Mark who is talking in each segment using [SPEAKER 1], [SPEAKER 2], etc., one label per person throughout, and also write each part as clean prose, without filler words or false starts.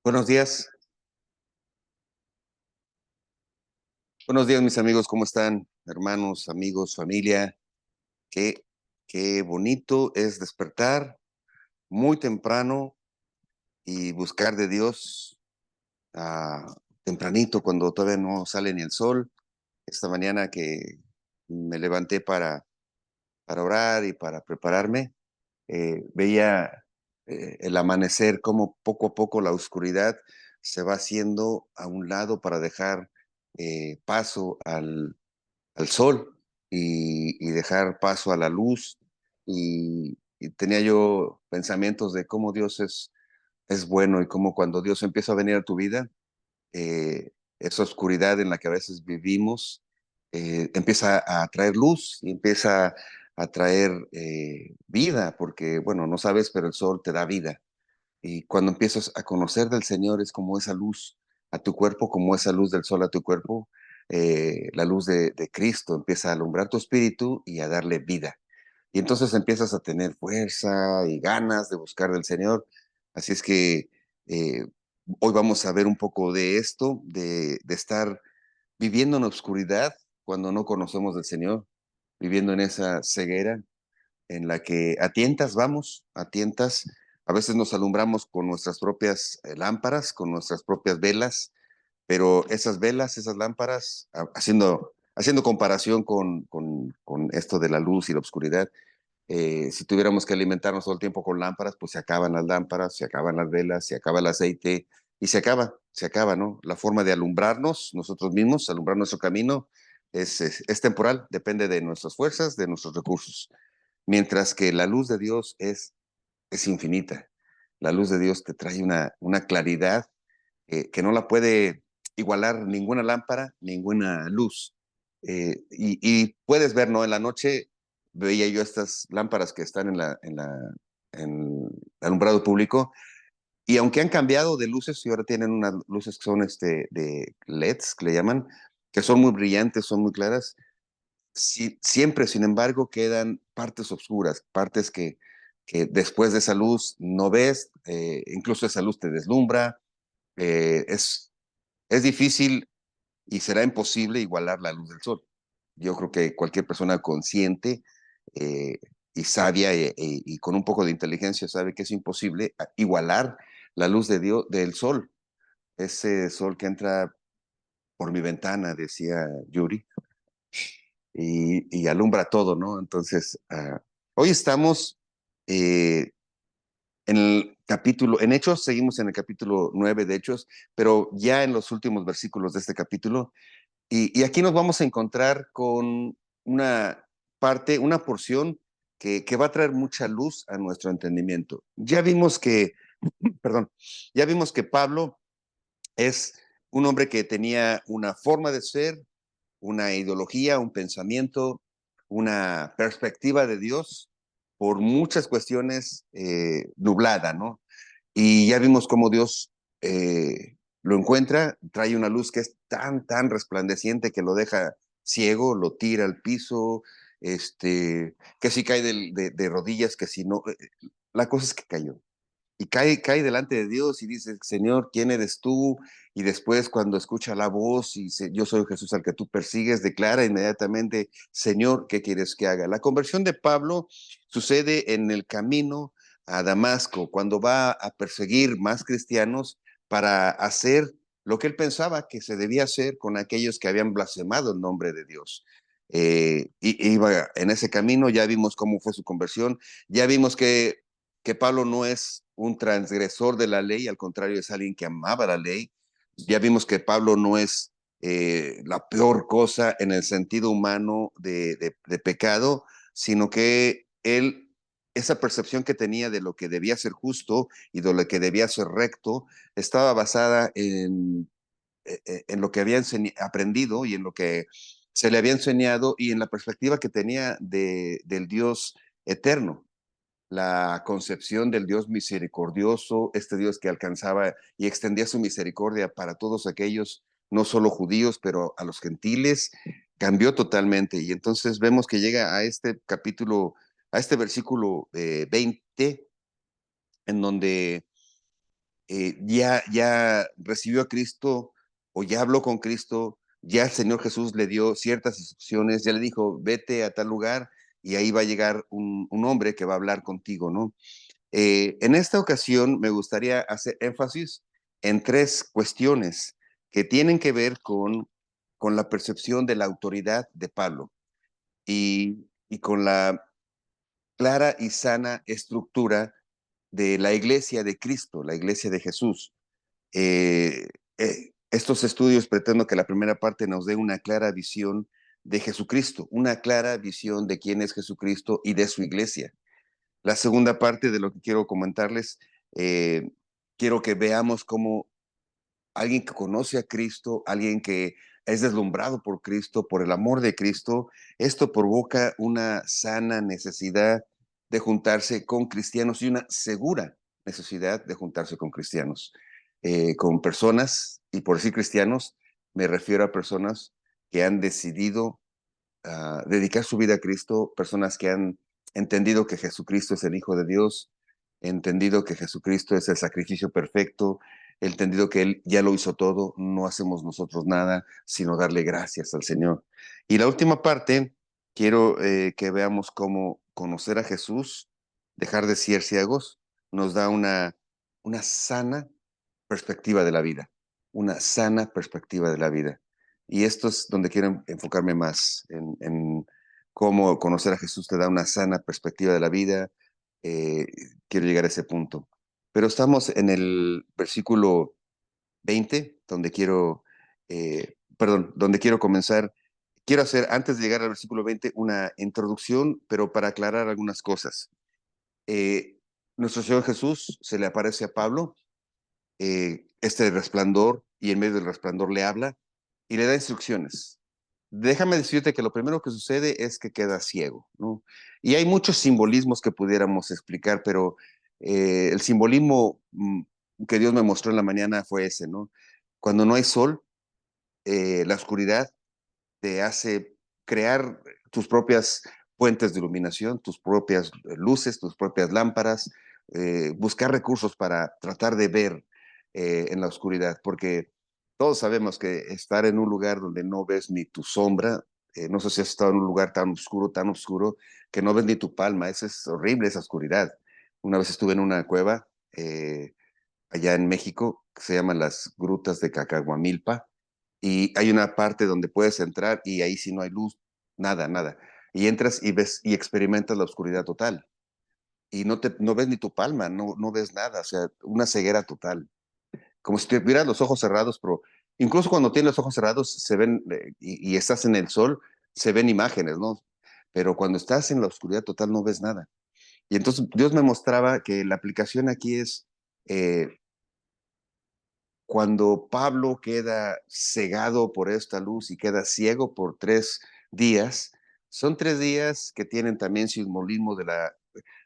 [SPEAKER 1] Buenos días, mis amigos, ¿cómo están? Hermanos, amigos, familia, qué, qué bonito es despertar muy temprano y buscar de Dios tempranito cuando todavía no sale ni el sol. Esta mañana que me levanté para orar y para prepararme, veía el amanecer, como poco a poco la oscuridad se va haciendo a un lado para dejar paso al sol y dejar paso a la luz. Y tenía yo pensamientos de cómo Dios es bueno y cómo cuando Dios empieza a venir a tu vida, esa oscuridad en la que a veces vivimos empieza a traer luz y empieza a traer vida, porque, bueno, no sabes, pero el sol te da vida. Y cuando empiezas a conocer del Señor es como esa luz a tu cuerpo, como esa luz del sol a tu cuerpo, la luz de Cristo empieza a alumbrar tu espíritu y a darle vida. Y entonces empiezas a tener fuerza y ganas de buscar del Señor. Así es que eh, hoy vamos a ver un poco de esto, de estar viviendo en obscuridad cuando no conocemos del Señor, viviendo en esa ceguera en la que a tientas vamos, a tientas, a veces nos alumbramos con nuestras propias lámparas, con nuestras propias velas, pero esas velas, esas lámparas, haciendo comparación con esto de la luz y la oscuridad, si tuviéramos que alimentarnos todo el tiempo con lámparas, pues se acaban las lámparas, se acaban las velas, se acaba el aceite y se acaba, ¿no? La forma de alumbrarnos nosotros mismos, alumbrar nuestro camino, es temporal, depende de nuestras fuerzas, de nuestros recursos. Mientras que la luz de Dios es infinita. La luz de Dios te trae una claridad que no la puede igualar ninguna lámpara, ninguna luz. Y puedes ver, ¿no? En la noche veía yo estas lámparas que están en el alumbrado público, y aunque han cambiado de luces y ahora tienen unas luces que son de LEDs, que le llaman, que son muy brillantes, son muy claras, siempre, sin embargo, quedan partes oscuras, partes que después de esa luz no ves, incluso esa luz te deslumbra. eh, es, es difícil y será imposible igualar la luz del sol. Yo creo que cualquier persona consciente eh, y sabia y con un poco de inteligencia sabe que es imposible igualar la luz de Dios, del sol, ese sol que entra por mi ventana, decía Yuri, y alumbra todo, ¿no? Entonces, hoy estamos eh, en el capítulo, en Hechos, seguimos en el capítulo 9 de Hechos, pero ya en los últimos versículos de este capítulo, y aquí nos vamos a encontrar con una parte, una porción que va a traer mucha luz a nuestro entendimiento. Perdón, ya vimos que Pablo es un hombre que tenía una forma de ser, una ideología, un pensamiento, una perspectiva de Dios por muchas cuestiones nublada, ¿no? Y ya vimos cómo Dios lo encuentra, trae una luz que es tan resplandeciente que lo deja ciego, lo tira al piso, que si cae de rodillas, que si no, la cosa es que cayó y cae delante de Dios y dice, Señor, ¿quién eres tú? Y después cuando escucha la voz y dice, yo soy Jesús al que tú persigues, declara inmediatamente, Señor, ¿qué quieres que haga? La conversión de Pablo sucede en el camino a Damasco, cuando va a perseguir más cristianos para hacer lo que él pensaba que se debía hacer con aquellos que habían blasfemado el nombre de Dios. Y iba en ese camino, ya vimos cómo fue su conversión, ya vimos que Pablo no es un transgresor de la ley, al contrario, es alguien que amaba la ley. Ya vimos que Pablo no es la peor cosa en el sentido humano de pecado, sino que él, esa percepción que tenía de lo que debía ser justo y de lo que debía ser recto, estaba basada en lo que había aprendido y en lo que se le había enseñado y en la perspectiva que tenía del Dios eterno, la concepción del Dios misericordioso, este Dios que alcanzaba y extendía su misericordia para todos aquellos, no solo judíos, pero a los gentiles, cambió totalmente. Y entonces vemos que llega a este capítulo, a este versículo 20, en donde ya recibió a Cristo o ya habló con Cristo, ya el Señor Jesús le dio ciertas instrucciones, ya le dijo, vete a tal lugar y ahí va a llegar un hombre que va a hablar contigo, ¿no? En esta ocasión me gustaría hacer énfasis en tres cuestiones que tienen que ver con la percepción de la autoridad de Pablo y con la clara y sana estructura de la iglesia de Cristo, la iglesia de Jesús. Estos estudios pretendo que la primera parte nos dé una clara visión de Jesucristo, una clara visión de quién es Jesucristo y de su iglesia. La segunda parte de lo que quiero comentarles, eh, quiero que veamos cómo alguien que conoce a Cristo, alguien que es deslumbrado por Cristo, por el amor de Cristo, esto provoca una sana necesidad de juntarse con cristianos y una segura necesidad de juntarse con personas, y por decir cristianos, me refiero a personas que han decidido dedicar su vida a Cristo, personas que han entendido que Jesucristo es el Hijo de Dios, entendido que Jesucristo es el sacrificio perfecto, entendido que Él ya lo hizo todo, no hacemos nosotros nada, sino darle gracias al Señor. Y la última parte, quiero que veamos cómo conocer a Jesús, dejar de ser ciegos, nos da una sana perspectiva de la vida, una sana perspectiva de la vida. Y esto es donde quiero enfocarme más, en cómo conocer a Jesús te da una sana perspectiva de la vida. Eh, Quiero llegar a ese punto. Pero estamos en el versículo 20, donde quiero comenzar. Quiero hacer, antes de llegar al versículo 20, una introducción, pero para aclarar algunas cosas. Eh, Nuestro Señor Jesús se le aparece a Pablo, este resplandor, y en medio del resplandor le habla y le da instrucciones. Déjame decirte que lo primero que sucede es que queda ciego, ¿no? Y hay muchos simbolismos que pudiéramos explicar, pero el simbolismo que Dios me mostró en la mañana fue ese, ¿no? Cuando no hay sol, la oscuridad te hace crear tus propias fuentes de iluminación, tus propias luces, tus propias lámparas, buscar recursos para tratar de ver en la oscuridad, porque todos sabemos que estar en un lugar donde no ves ni tu sombra, no sé si has estado en un lugar tan oscuro, que no ves ni tu palma, eso es horrible, esa oscuridad. Una vez estuve en una cueva allá en México, que se llaman las Grutas de Cacahuamilpa, y hay una parte donde puedes entrar y ahí sí no hay luz, nada, nada. Y entras y ves y experimentas la oscuridad total. Y no ves ni tu palma, no ves nada, o sea, una ceguera total. Como si tuvieras los ojos cerrados, pero incluso cuando tienes los ojos cerrados se ven, y estás en el sol, se ven imágenes, ¿no? Pero cuando estás en la oscuridad total no ves nada. Y entonces Dios me mostraba que la aplicación aquí es eh, cuando Pablo queda cegado por esta luz y queda ciego por 3 días, son 3 días que tienen también simbolismo de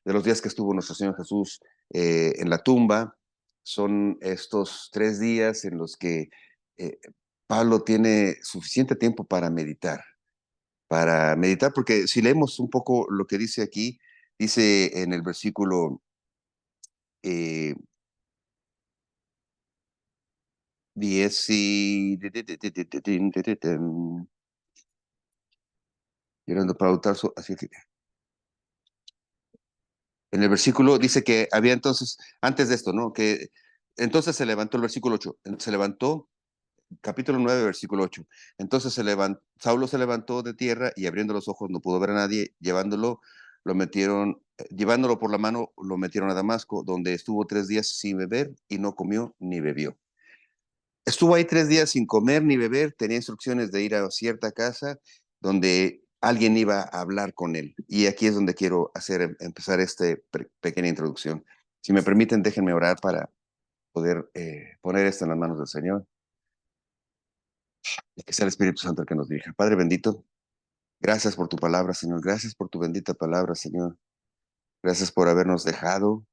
[SPEAKER 1] los días que estuvo nuestro Señor Jesús en la tumba. Son estos 3 días en los que eh, Pablo tiene suficiente tiempo para meditar, porque si leemos un poco lo que dice aquí, dice en el versículo eh, 10 y... Llorando para Tarso, así que en el versículo dice que había entonces, antes de esto, ¿no? Que entonces se levantó el versículo 8, se levantó, capítulo 9, versículo 8. Entonces Saulo se levantó de tierra y abriendo los ojos no pudo ver a nadie, llevándolo por la mano, lo metieron a Damasco, donde estuvo 3 días sin beber y no comió ni bebió. Estuvo ahí 3 días sin comer ni beber, tenía instrucciones de ir a cierta casa donde alguien iba a hablar con él. Y aquí es donde quiero empezar esta pequeña introducción. Si me permiten, déjenme orar para poder poner esto en las manos del Señor y que sea el Espíritu Santo el que nos dirija. Padre bendito, gracias por tu palabra, Señor. Gracias por tu bendita palabra, Señor. Gracias por habernos dejado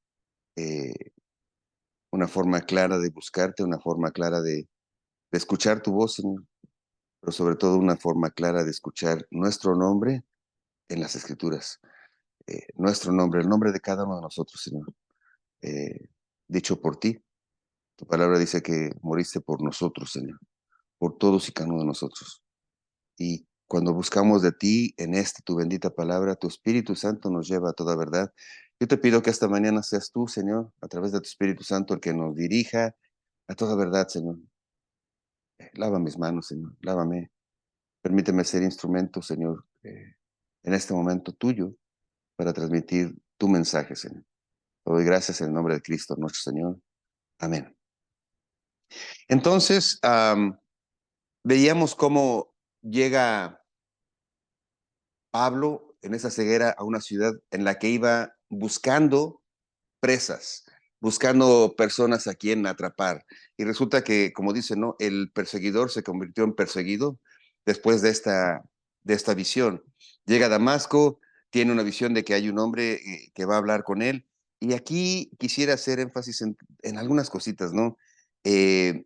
[SPEAKER 1] eh, una forma clara de buscarte, una forma clara de escuchar tu voz, Señor, pero sobre todo una forma clara de escuchar nuestro nombre en las Escrituras. Nuestro nombre, el nombre de cada uno de nosotros, Señor, eh, dicho por ti. Tu palabra dice que moriste por nosotros, Señor, por todos y cada uno de nosotros. Y cuando buscamos de ti en esta tu bendita palabra, tu Espíritu Santo nos lleva a toda verdad. Yo te pido que esta mañana seas tú, Señor, a través de tu Espíritu Santo, el que nos dirija a toda verdad, Señor. Lava mis manos, Señor, lávame. Permíteme ser instrumento, Señor, en este momento tuyo, para transmitir tu mensaje, Señor. Te doy gracias en el nombre de Cristo, nuestro Señor. Amén. Entonces, veíamos cómo llega Pablo en esa ceguera a una ciudad en la que iba buscando presas, buscando personas a quien atrapar. Y resulta que, como dice, ¿no? El perseguidor se convirtió en perseguido después de esta visión. Llega a Damasco, tiene una visión de que hay un hombre que va a hablar con él. Y aquí quisiera hacer énfasis en algunas cositas, ¿no? Eh,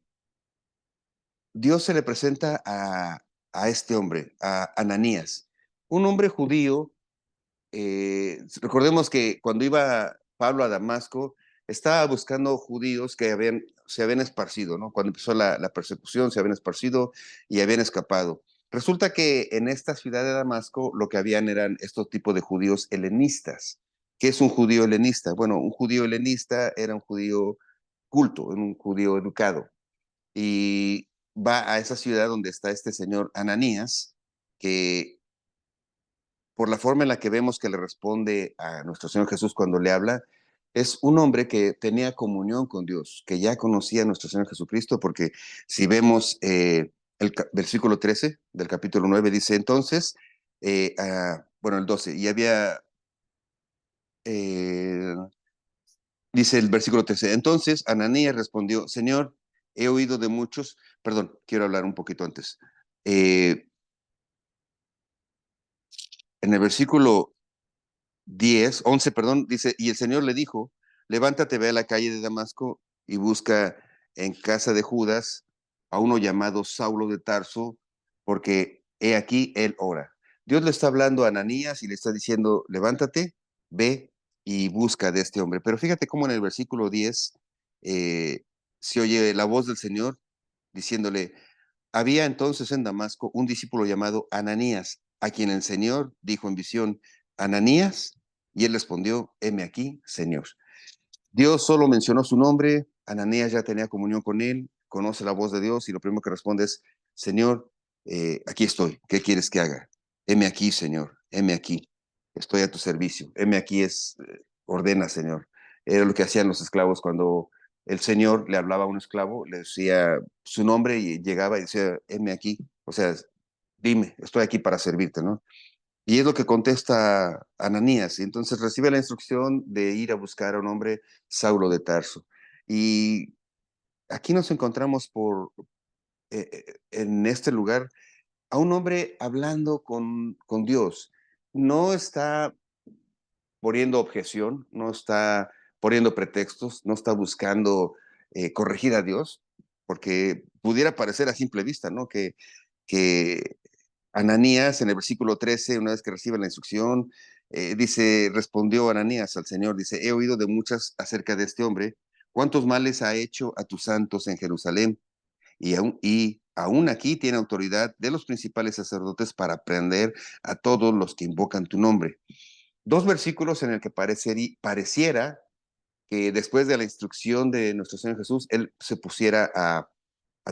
[SPEAKER 1] Dios se le presenta a este hombre, a Ananías, un hombre judío. Recordemos que cuando iba Pablo a Damasco, estaba buscando judíos que se habían esparcido, ¿no? Cuando empezó la persecución, se habían esparcido y habían escapado. Resulta que en esta ciudad de Damasco lo que habían eran estos tipos de judíos helenistas. ¿Qué es un judío helenista? Bueno, un judío helenista era un judío culto, un judío educado. Y va a esa ciudad donde está este señor Ananías, que por la forma en la que vemos que le responde a nuestro Señor Jesús cuando le habla, es un hombre que tenía comunión con Dios, que ya conocía a nuestro Señor Jesucristo, porque si vemos versículo 13 del capítulo 9, dice entonces, bueno, el 12, y había, eh, dice el versículo 13, entonces Ananías respondió, Señor, he oído de muchos, perdón, quiero hablar un poquito antes. En el versículo 11, perdón, dice, y el Señor le dijo, levántate, ve a la calle de Damasco y busca en casa de Judas a uno llamado Saulo de Tarso, porque he aquí él ora. Dios le está hablando a Ananías y le está diciendo, levántate, ve y busca de este hombre. Pero fíjate cómo en el versículo 10 se oye la voz del Señor diciéndole, había entonces en Damasco un discípulo llamado Ananías, a quien el Señor dijo en visión, Ananías, y él respondió, heme aquí, Señor. Dios solo mencionó su nombre, Ananías ya tenía comunión con él, conoce la voz de Dios y lo primero que responde es, Señor, aquí estoy, ¿qué quieres que haga? Heme aquí, Señor, heme aquí, estoy a tu servicio, heme aquí ordena, Señor. Era lo que hacían los esclavos cuando el Señor le hablaba a un esclavo, le decía su nombre y llegaba y decía, heme aquí, o sea, dime, estoy aquí para servirte, ¿no? Y es lo que contesta Ananías. Y entonces recibe la instrucción de ir a buscar a un hombre, Saulo de Tarso. Y aquí nos encontramos en este lugar a un hombre hablando con Dios. No está poniendo objeción, no está poniendo pretextos, no está buscando corregir a Dios, porque pudiera parecer a simple vista, ¿no? Que Ananías, en el versículo 13, una vez que recibe la instrucción, dice, respondió Ananías al Señor, dice, he oído de muchas acerca de este hombre, cuántos males ha hecho a tus santos en Jerusalén, y aún aquí tiene autoridad de los principales sacerdotes para prender a todos los que invocan tu nombre. Dos versículos en el que pareciera que después de la instrucción de nuestro Señor Jesús, él se pusiera a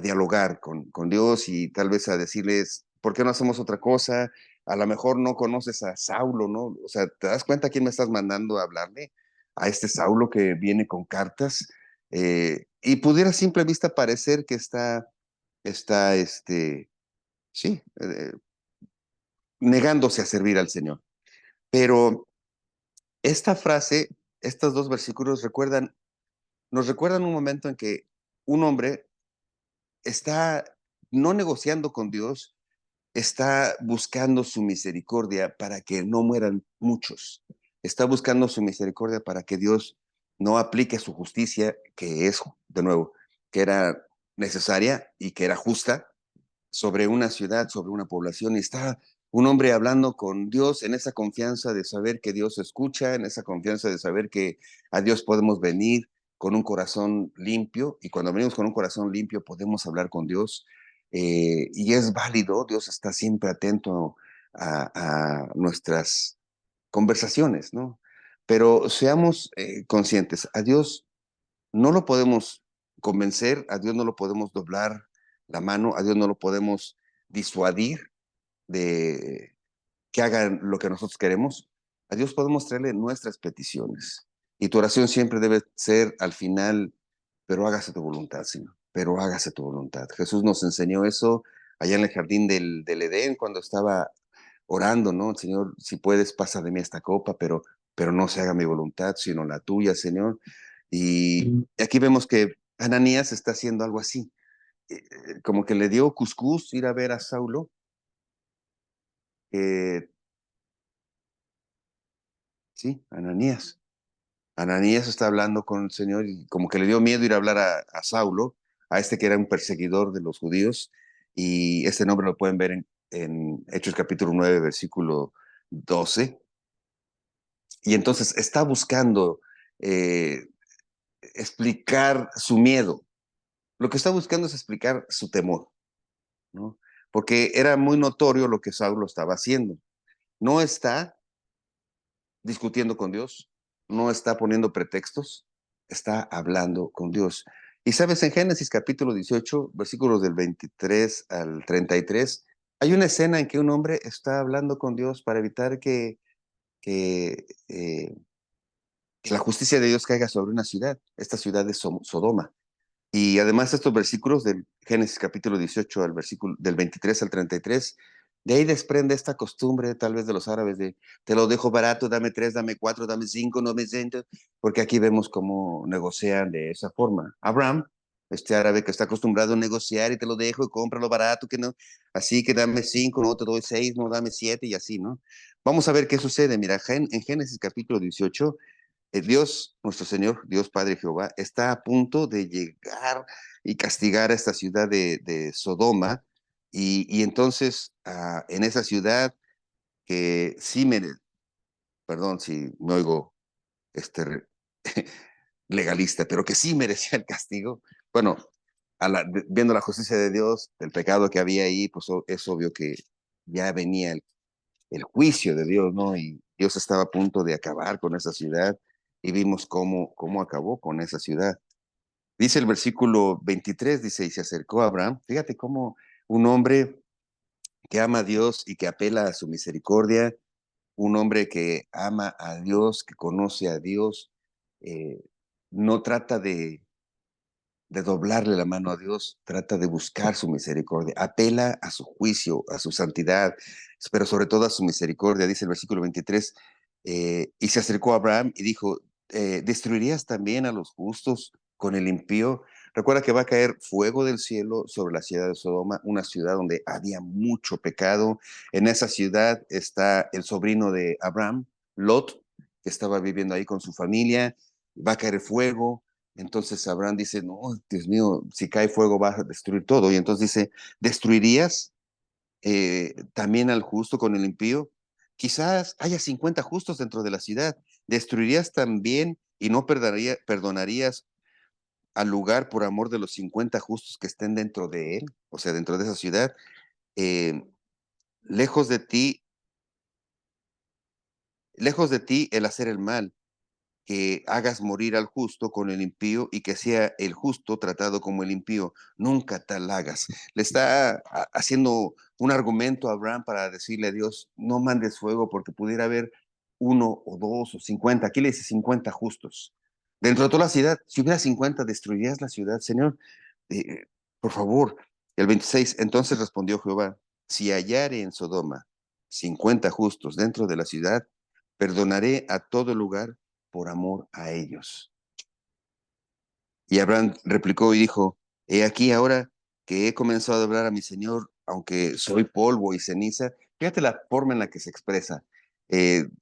[SPEAKER 1] dialogar con Dios y tal vez a decirles, ¿por qué no hacemos otra cosa? A lo mejor no conoces a Saulo, ¿no? O sea, ¿te das cuenta a quién me estás mandando a hablarle? A este Saulo que viene con cartas. Y pudiera a simple vista parecer que sí, negándose a servir al Señor. Pero esta frase, estos dos versículos nos recuerdan un momento en que un hombre está no negociando con Dios, está buscando su misericordia para que no mueran muchos. Está buscando su misericordia para que Dios no aplique su justicia, que es, de nuevo, que era necesaria y que era justa sobre una ciudad, sobre una población. Y está un hombre hablando con Dios en esa confianza de saber que Dios escucha, en esa confianza de saber que a Dios podemos venir con un corazón limpio, y cuando venimos con un corazón limpio podemos hablar con Dios, y es válido. Dios está siempre atento a nuestras conversaciones, ¿no? Pero seamos conscientes, a Dios no lo podemos convencer, a Dios no lo podemos doblar la mano, a Dios no lo podemos disuadir de que hagan lo que nosotros queremos. A Dios podemos traerle nuestras peticiones. Y tu oración siempre debe ser al final, pero hágase tu voluntad, Señor, pero hágase tu voluntad. Jesús nos enseñó eso allá en el jardín del Edén, cuando estaba orando, ¿no? Señor, si puedes, pasa de mí esta copa, pero no se haga mi voluntad, sino la tuya, Señor. Y aquí vemos que Ananías está haciendo algo así, como que le dio cuscús ir a ver a Saulo, sí, Ananías. Ananías está hablando con el Señor y como que le dio miedo ir a hablar a Saulo, a este que era un perseguidor de los judíos, y este nombre lo pueden ver en Hechos capítulo 9, versículo 12. Y entonces está buscando eh, explicar su miedo. Lo que está buscando es explicar su temor, ¿no? Porque era muy notorio lo que Saulo estaba haciendo. No está discutiendo con Dios, no está poniendo pretextos, está hablando con Dios. Y sabes, en Génesis capítulo 18, versículos del 23 al 33, hay una escena en que un hombre está hablando con Dios para evitar que la justicia de Dios caiga sobre una ciudad. Esta ciudad es Sodoma. Y además estos versículos del Génesis capítulo 18 al versículo del 23 al 33, de ahí desprende esta costumbre tal vez de los árabes de te lo dejo barato, dame tres, dame cuatro, dame cinco, no me siento, porque aquí vemos cómo negocian de esa forma. Abraham, este árabe que está acostumbrado a negociar y te lo dejo y cómpralo barato, que no, así que dame cinco, no te doy seis, no dame siete y así, ¿no? Vamos a ver qué sucede. Mira, en Génesis capítulo 18 Dios, nuestro Señor, Dios Padre Jehová, está a punto de llegar y castigar a esta ciudad de Sodoma. Y entonces, en esa ciudad que sí perdón si me oigo este, legalista, pero que sí merecía el castigo. Bueno, viendo la justicia de Dios, el pecado que había ahí, pues es obvio que ya venía el juicio de Dios, ¿no? Y Dios estaba a punto de acabar con esa ciudad y vimos cómo acabó con esa ciudad. Dice el versículo 23, dice, y se acercó a Abraham. Fíjate cómo un hombre que ama a Dios y que apela a su misericordia, un hombre que ama a Dios, que conoce a Dios, eh, no trata de doblarle la mano a Dios, trata de buscar su misericordia, apela a su juicio, a su santidad, pero sobre todo a su misericordia, dice el versículo 23, y se acercó a Abraham y dijo, ¿destruirías también a los justos con el impío? Recuerda que va a caer fuego del cielo sobre la ciudad de Sodoma, una ciudad donde había mucho pecado. En esa ciudad está el sobrino de Abraham, Lot, que estaba viviendo ahí con su familia, va a caer fuego. Entonces Abraham dice, no, Dios mío, si cae fuego va a destruir todo. Y entonces dice, ¿destruirías también al justo con el impío? Quizás haya 50 justos dentro de la ciudad. ¿Destruirías también y no perdonarías al lugar por amor de los 50 justos que estén dentro de él? O sea, dentro de esa ciudad. Eh, lejos de ti, lejos de ti el hacer el mal, que hagas morir al justo con el impío y que sea el justo tratado como el impío. Nunca tal hagas. Le está haciendo un argumento a Abraham para decirle a Dios, no mandes fuego porque pudiera haber uno o dos o 50. Aquí le dice 50 justos. Dentro de toda la ciudad, si hubiera 50, ¿destruirías la ciudad, Señor? Eh, por favor. El 26, entonces respondió Jehová, si hallare en Sodoma 50 justos dentro de la ciudad, perdonaré a todo lugar por amor a ellos. Y Abraham replicó y dijo, he aquí ahora que he comenzado a hablar a mi Señor, aunque soy polvo y ceniza. Fíjate la forma en la que se expresa.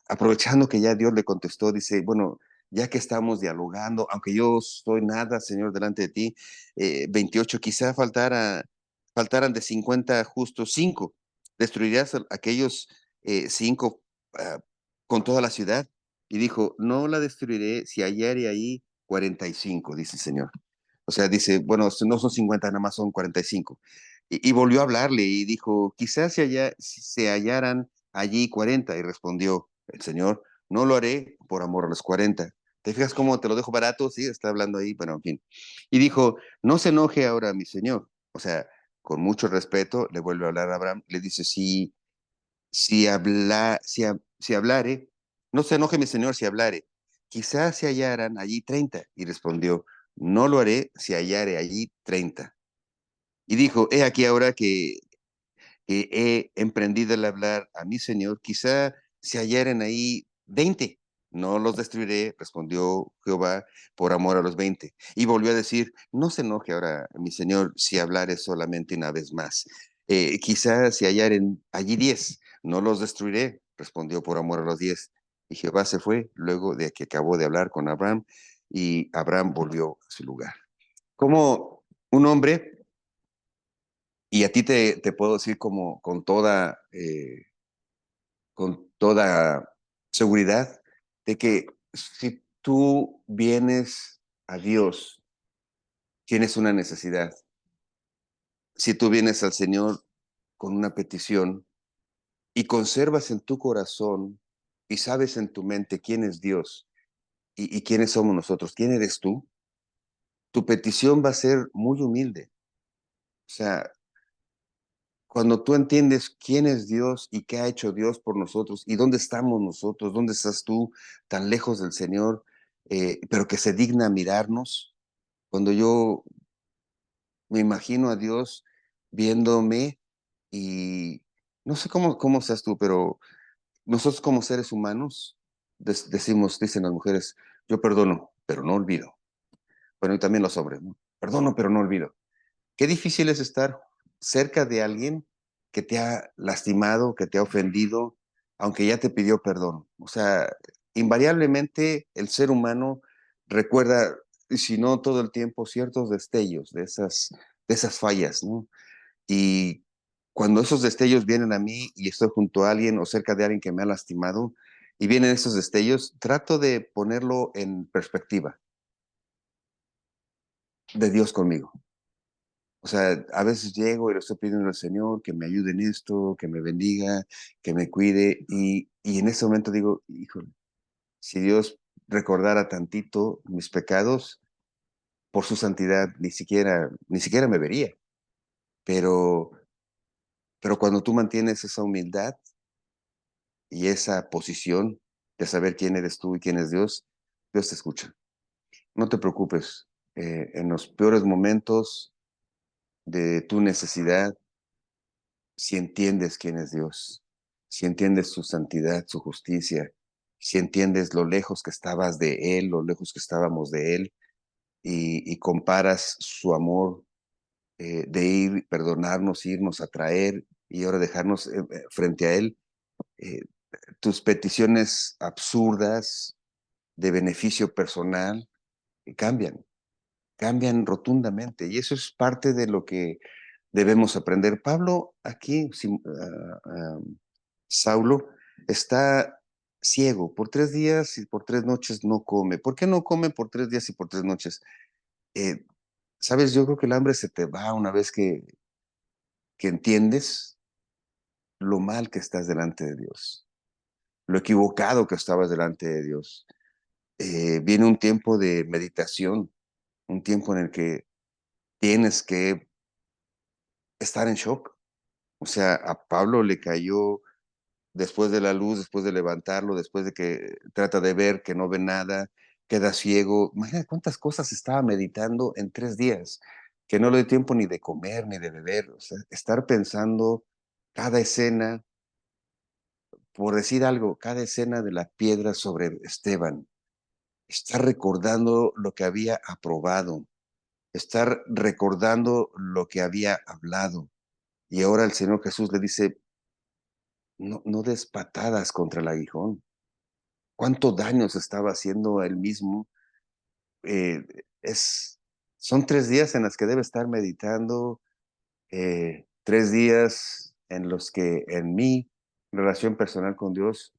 [SPEAKER 1] Aprovechando que ya Dios le contestó, dice, bueno, ya que estamos dialogando, aunque yo soy nada, Señor, delante de ti, 28, quizá faltaran de 50 justos 5. ¿Destruirías a aquellos 5 con toda la ciudad? Y dijo, no la destruiré si hallare ahí 45, dice el Señor. O sea, dice, bueno, no son 50, nada más son 45. Y volvió a hablarle y dijo, quizás si se hallaran allí 40. Y respondió el Señor, no lo haré por amor a los 40. ¿Te fijas cómo te lo dejo barato? Sí, está hablando ahí, pero en fin. Y dijo, no se enoje ahora mi Señor. O sea, con mucho respeto, le vuelve a hablar a Abraham, le dice, si hablare, no se enoje mi señor si hablare, quizás se hallaran allí 30. Y respondió, no lo haré si hallare allí 30. Y dijo, he aquí ahora que he emprendido el hablar a mi señor, quizá se hallaren ahí 20. No los destruiré, respondió Jehová, por amor a los 20. Y volvió a decir, no se enoje ahora mi señor si hablare solamente una vez más. Quizá se hallaren allí 10. No los destruiré, respondió por amor a los 10. Y Jehová se fue luego de que acabó de hablar con Abraham, y Abraham volvió a su lugar. Como un hombre, y a ti te puedo decir como con toda seguridad, de que si tú vienes a Dios, tienes una necesidad. Si tú vienes al Señor con una petición y conservas en tu corazón y sabes en tu mente quién es Dios y quiénes somos nosotros, quién eres tú, tu petición va a ser muy humilde. O sea, cuando tú entiendes quién es Dios y qué ha hecho Dios por nosotros y dónde estamos nosotros, dónde estás tú tan lejos del Señor, pero que se digna mirarnos, cuando yo me imagino a Dios viéndome y no sé cómo seas tú, pero nosotros como seres humanos decimos, dicen las mujeres, yo perdono, pero no olvido. Bueno, y también los hombres, ¿no? Perdono, pero no olvido. Qué difícil es estar cerca de alguien que te ha lastimado, que te ha ofendido, aunque ya te pidió perdón. O sea, invariablemente el ser humano recuerda, si no todo el tiempo, ciertos destellos de esas fallas, ¿no? Y cuando esos destellos vienen a mí y estoy junto a alguien o cerca de alguien que me ha lastimado y vienen esos destellos, trato de ponerlo en perspectiva de Dios conmigo. O sea, a veces llego y le estoy pidiendo al Señor que me ayude en esto, que me bendiga, que me cuide, y en ese momento digo, híjole, si Dios recordara tantito mis pecados, por su santidad, ni siquiera me vería. Pero, pero cuando tú mantienes esa humildad y esa posición de saber quién eres tú y quién es Dios, Dios te escucha. No te preocupes. En los peores momentos de tu necesidad, si entiendes quién es Dios, si entiendes su santidad, su justicia, si entiendes lo lejos que estabas de Él, lo lejos que estábamos de Él, y comparas su amor, de ir, perdonarnos, irnos a traer y ahora dejarnos frente a Él, eh, tus peticiones absurdas de beneficio personal cambian rotundamente. Y eso es parte de lo que debemos aprender. Pablo aquí, Saulo, está ciego. Por 3 días y por 3 noches no come. ¿Por qué no come por 3 días y por 3 noches? Eh, Sabes, yo creo que el hambre se te va una vez que entiendes lo mal que estás delante de Dios, lo equivocado que estabas delante de Dios. Viene un tiempo de meditación, un tiempo en el que tienes que estar en shock. O sea, a Pablo le cayó después de la luz, después de levantarlo, después de que trata de ver que no ve nada, queda ciego. Imagina cuántas cosas estaba meditando en 3 días, que no le dio tiempo ni de comer ni de beber. O sea, estar pensando cada escena, por decir algo, cada escena de la piedra sobre Esteban, estar recordando lo que había aprobado, estar recordando lo que había hablado. Y ahora el Señor Jesús le dice, no, no des patadas contra el aguijón. ¿Cuánto daño se estaba haciendo a él mismo? Eh, es, Son 3 días en los que debe estar meditando, 3 días en los que en mi relación personal con Dios,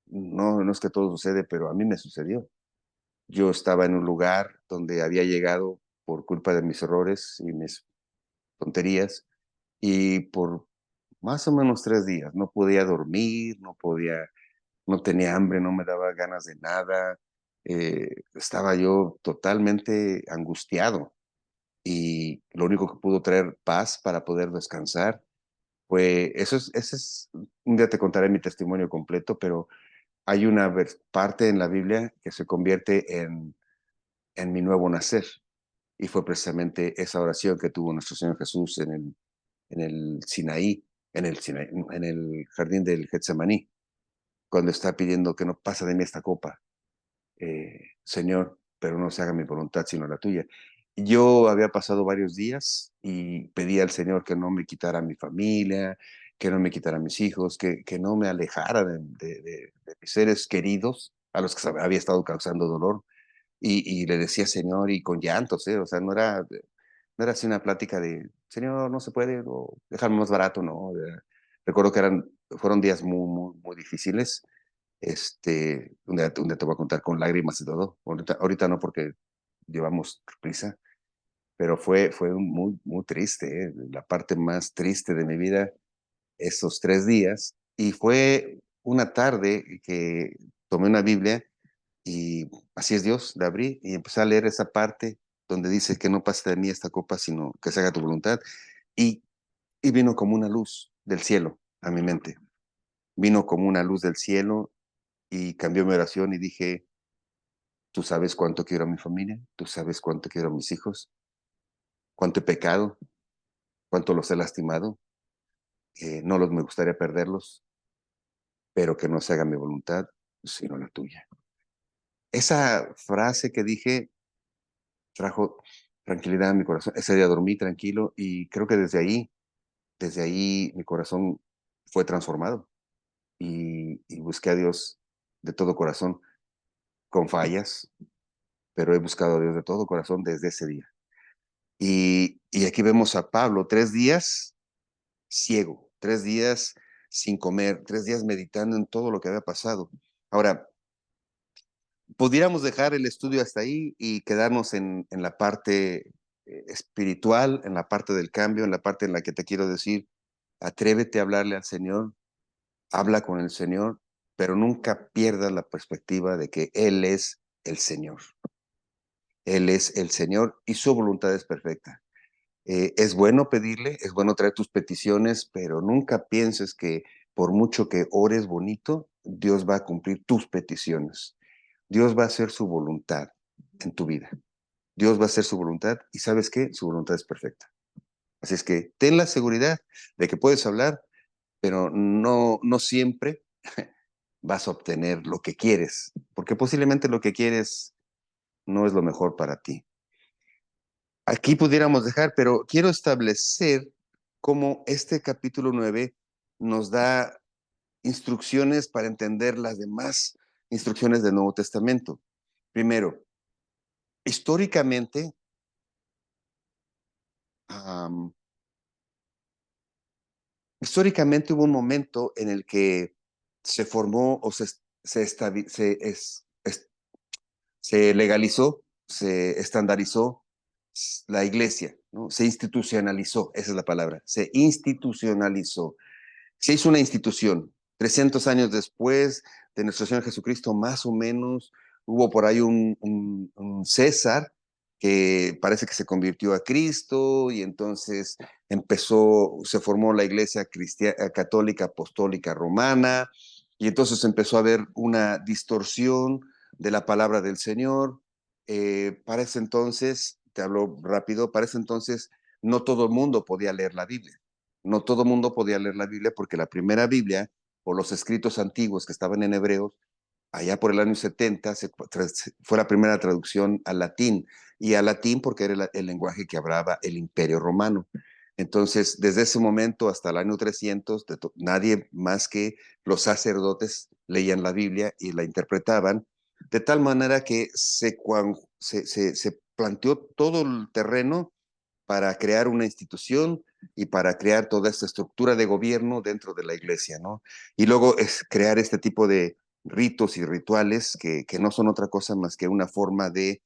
[SPEAKER 1] no es que todo sucede, pero a mí me sucedió. Yo estaba en un lugar donde había llegado por culpa de mis errores y mis tonterías, y por más o menos 3 días no podía dormir, no tenía hambre, no me daba ganas de nada. Estaba yo totalmente angustiado, y lo único que pudo traer paz para poder descansar fue, ese es, un día te contaré mi testimonio completo, pero hay una parte en la Biblia que se convierte en mi nuevo nacer, y fue precisamente esa oración que tuvo nuestro Señor Jesús en el Sinaí, en el jardín del Getsemaní, cuando está pidiendo que no pase de mí esta copa, Señor, pero no se haga mi voluntad sino la tuya. Yo había pasado varios días y pedí al Señor que no me quitara mi familia, que no me quitara mis hijos, que no me alejara de mis seres queridos a los que había estado causando dolor. Y le decía Señor, y con llantos, o sea, no era así una plática de Señor, no se puede, o déjame más barato, ¿no? Recuerdo que fueron días muy, muy, muy difíciles. Un día te voy a contar con lágrimas y todo. Ahorita no, porque llevamos prisa, pero fue muy, muy triste, la parte más triste de mi vida, esos 3 días. Y fue una tarde que tomé una Biblia, y así es Dios, la abrí y empecé a leer esa parte donde dice que no pase de mí esta copa, sino que se haga tu voluntad. Y, y vino como una luz del cielo a mi mente. Vino como una luz del cielo y cambió mi oración, y dije, tú sabes cuánto quiero a mi familia, tú sabes cuánto quiero a mis hijos, cuánto he pecado, cuánto los he lastimado, no me gustaría perderlos, pero que no se haga mi voluntad, sino la tuya. Esa frase que dije trajo tranquilidad a mi corazón. Ese día dormí tranquilo, y creo que desde ahí mi corazón fue transformado, y busqué a Dios de todo corazón, con fallas, pero he buscado a Dios de todo corazón desde ese día. Y aquí vemos a Pablo, 3 días ciego, 3 días sin comer, 3 días meditando en todo lo que había pasado. Ahora, pudiéramos dejar el estudio hasta ahí y quedarnos en la parte espiritual, en la parte del cambio, en la parte en la que te quiero decir, atrévete a hablarle al Señor, habla con el Señor, pero nunca pierdas la perspectiva de que Él es el Señor. Él es el Señor y su voluntad es perfecta. Es bueno pedirle, es bueno traer tus peticiones, pero nunca pienses que por mucho que ores bonito, Dios va a cumplir tus peticiones. Dios va a hacer su voluntad en tu vida. Dios va a hacer su voluntad, y ¿sabes qué? Su voluntad es perfecta. Así es que ten la seguridad de que puedes hablar, pero no siempre vas a obtener lo que quieres, porque posiblemente lo que quieres no es lo mejor para ti. Aquí pudiéramos dejar, pero quiero establecer cómo este capítulo 9 nos da instrucciones para entender las demás instrucciones del Nuevo Testamento. Primero, históricamente, um, históricamente hubo un momento en el que se formó o se legalizó, se estandarizó la iglesia, ¿no? Se institucionalizó, esa es la palabra, se institucionalizó. Se hizo una institución. 300 años después de nuestro Señor Jesucristo, más o menos, hubo por ahí un César que parece que se convirtió a Cristo, y entonces se formó la iglesia cristiana, católica, apostólica, romana, y entonces empezó a haber una distorsión de la palabra del Señor. Para ese entonces, te hablo rápido, para ese entonces no todo el mundo podía leer la Biblia. No todo el mundo podía leer la Biblia, porque la primera Biblia o los escritos antiguos que estaban en hebreo, allá por el año 70, fue la primera traducción al latín, y al latín porque era el lenguaje que hablaba el Imperio Romano. Entonces, desde ese momento hasta el año 300, nadie más que los sacerdotes leían la Biblia y la interpretaban, de tal manera que se planteó todo el terreno para crear una institución y para crear toda esta estructura de gobierno dentro de la iglesia, ¿no? Y luego es crear este tipo ritos y rituales que no son otra cosa más que una forma de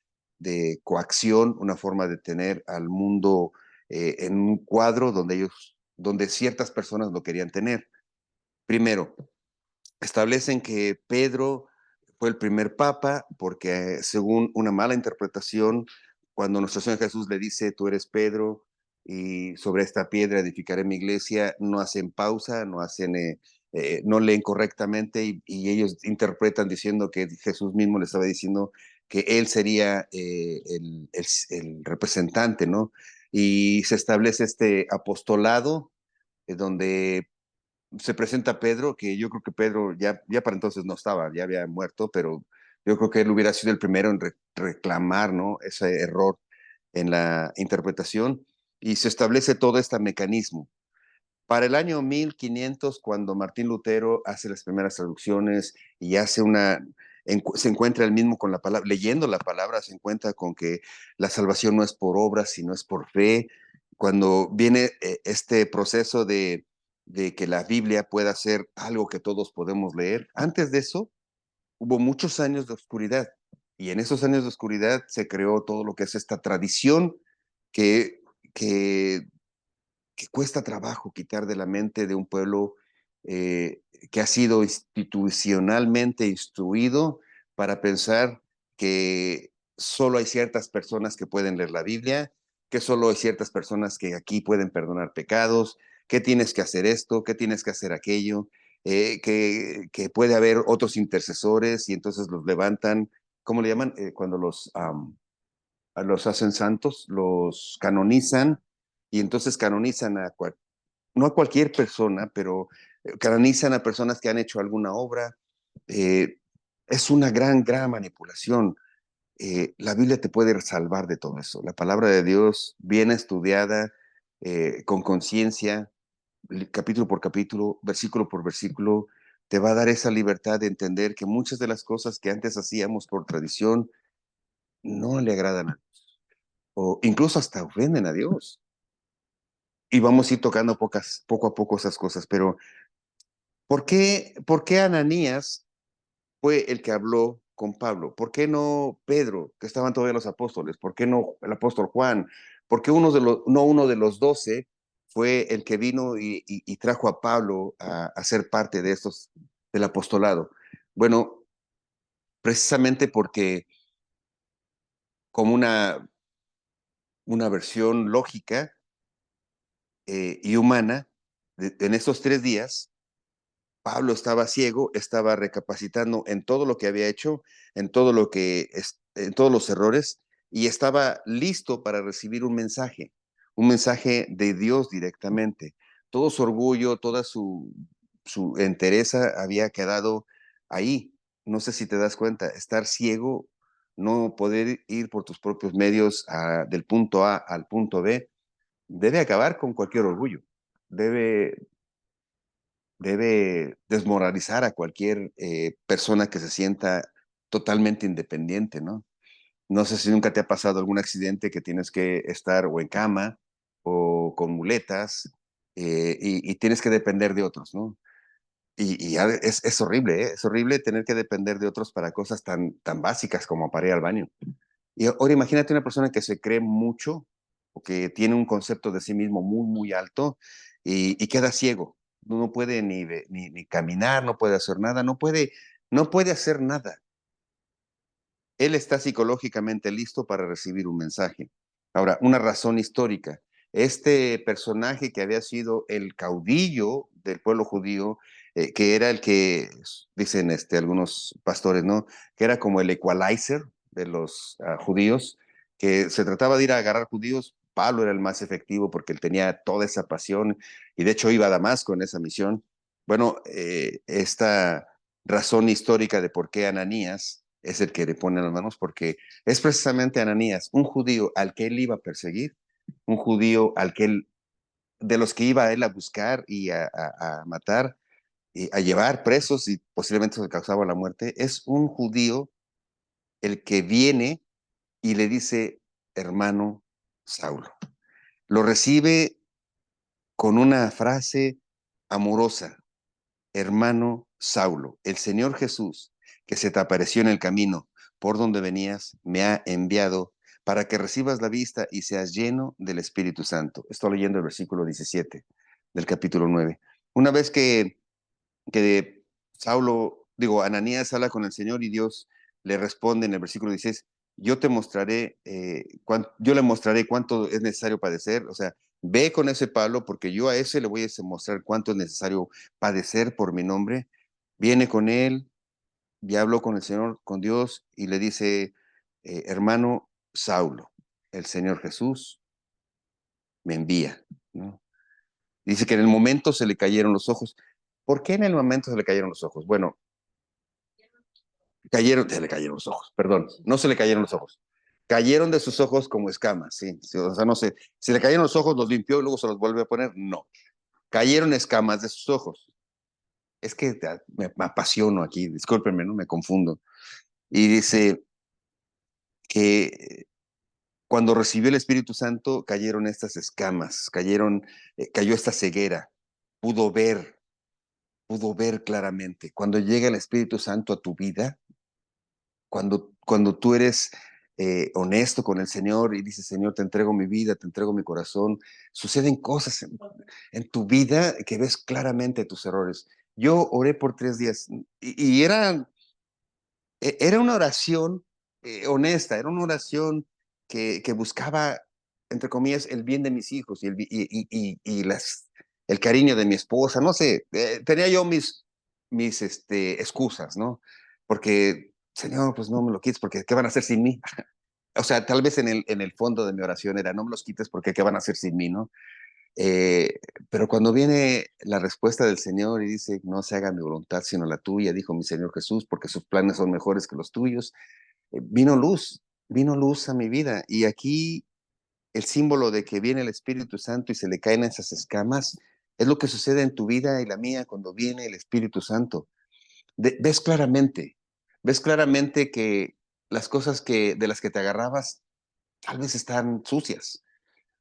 [SPEAKER 1] coacción, una forma de tener al mundo en un cuadro donde ciertas personas lo querían tener. Primero, establecen que Pedro fue el primer papa porque según una mala interpretación, cuando nuestro Señor Jesús le dice, tú eres Pedro y sobre esta piedra edificaré mi iglesia, no hacen pausa, no leen correctamente y ellos interpretan diciendo que Jesús mismo le estaba diciendo que él sería el representante, ¿no? Y se establece este apostolado donde se presenta Pedro, que yo creo que Pedro ya para entonces no estaba, ya había muerto, pero yo creo que él hubiera sido el primero en reclamar, ¿no?, ese error en la interpretación y se establece todo este mecanismo. Para el año 1500, cuando Martín Lutero hace las primeras traducciones y se encuentra él mismo con la palabra, leyendo la palabra, se encuentra con que la salvación no es por obras, sino es por fe. Cuando viene este proceso de que la Biblia pueda ser algo que todos podemos leer, antes de eso hubo muchos años de oscuridad. Y en esos años de oscuridad se creó todo lo que es esta tradición que, que que cuesta trabajo quitar de la mente de un pueblo que ha sido institucionalmente instruido para pensar que solo hay ciertas personas que pueden leer la Biblia, que solo hay ciertas personas que aquí pueden perdonar pecados, que tienes que hacer esto, que tienes que hacer aquello, que puede haber otros intercesores y entonces los levantan, ¿cómo le llaman? Cuando los hacen santos, los canonizan y entonces canonizan no a cualquier persona, pero canonizan a personas que han hecho alguna obra. Eh, es una gran manipulación. La Biblia te puede salvar de todo eso. La palabra de Dios, bien estudiada, con conciencia, capítulo por capítulo, versículo por versículo, te va a dar esa libertad de entender que muchas de las cosas que antes hacíamos por tradición no le agradan a Dios, o incluso hasta ofenden a Dios. Y vamos a ir tocando poco a poco esas cosas, pero ¿por qué Ananías fue el que habló con Pablo? ¿Por qué no Pedro, que estaban todavía los apóstoles? ¿Por qué no el apóstol Juan? ¿Por qué no uno de los 12 fue el que vino y trajo a Pablo a ser parte de del apostolado? Bueno, precisamente porque como una versión lógica y humana, en estos 3 días, Pablo estaba ciego, estaba recapacitando en todo lo que había hecho, en todos los errores, y estaba listo para recibir un mensaje de Dios directamente. Todo su orgullo, toda su entereza había quedado ahí. No sé si te das cuenta, estar ciego, no poder ir por tus propios medios del punto A al punto B, debe acabar con cualquier orgullo. Debe debe desmoralizar a cualquier persona que se sienta totalmente independiente, ¿no? No sé si nunca te ha pasado algún accidente que tienes que estar o en cama o con muletas y tienes que depender de otros, ¿no? Es horrible, ¿eh? Es horrible tener que depender de otros para cosas tan básicas como para ir al baño. Y ahora imagínate una persona que se cree mucho o que tiene un concepto de sí mismo muy alto y queda ciego. No puede ni caminar, no puede hacer nada, no puede hacer nada. Él está psicológicamente listo para recibir un mensaje. Ahora, una razón histórica. Este personaje que había sido el caudillo del pueblo judío, que era el que, dicen algunos pastores, ¿no? Que era como el equalizer de los judíos, que se trataba de ir a agarrar judíos. Pablo era el más efectivo porque él tenía toda esa pasión y de hecho iba a Damasco en esa misión. Bueno, esta razón histórica de por qué Ananías es el que le pone las manos, porque es precisamente Ananías, un judío al que él iba a perseguir, un judío de los que iba a él a buscar y a matar, y a llevar presos y posiblemente se causaba la muerte, es un judío el que viene y le dice, hermano Saulo. Lo recibe con una frase amorosa, hermano Saulo, el Señor Jesús, que se te apareció en el camino por donde venías, me ha enviado para que recibas la vista y seas lleno del Espíritu Santo. Estoy leyendo el versículo 17 del capítulo 9. Una vez que Ananías habla con el Señor y Dios le responde en el versículo 16, yo le mostraré cuánto es necesario padecer, o sea, ve con ese Pablo porque yo a ese le voy a mostrar cuánto es necesario padecer por mi nombre. Viene con él, ya habló con el Señor, con Dios, y le dice, hermano Saulo, el Señor Jesús me envía, ¿no? Dice que en el momento se le cayeron los ojos. ¿Por qué en el momento se le cayeron los ojos? Bueno, se le cayeron los ojos, perdón, no se le cayeron los ojos. Cayeron de sus ojos como escamas, sí. O sea, no sé, si le cayeron los ojos, los limpió y luego se los vuelve a poner, no. Cayeron escamas de sus ojos. Es que me apasiono aquí, discúlpenme, ¿no? Me confundo. Y dice que cuando recibió el Espíritu Santo cayeron estas escamas, cayó esta ceguera, pudo ver, pudo ver claramente. Cuando llega el Espíritu Santo a tu vida, cuando tú eres honesto con el Señor y dices, Señor, te entrego mi vida, te entrego mi corazón, suceden cosas en tu vida que ves claramente tus errores. Yo oré por 3 días y era una oración honesta, era una oración que buscaba, entre comillas, el bien de mis hijos y el cariño de mi esposa, no sé, tenía yo mis excusas, ¿no? Porque, Señor, pues no me lo quites, porque ¿qué van a hacer sin mí? O sea, tal vez en el fondo de mi oración era, no me los quites porque ¿qué van a hacer sin mí, no? Eh, pero cuando viene la respuesta del Señor y dice, no se haga mi voluntad sino la tuya, dijo mi Señor Jesús, porque sus planes son mejores que los tuyos, vino luz a mi vida. Y aquí el símbolo de que viene el Espíritu Santo y se le caen esas escamas, es lo que sucede en tu vida y la mía cuando viene el Espíritu Santo. Ves claramente que las cosas de las que te agarrabas tal vez están sucias.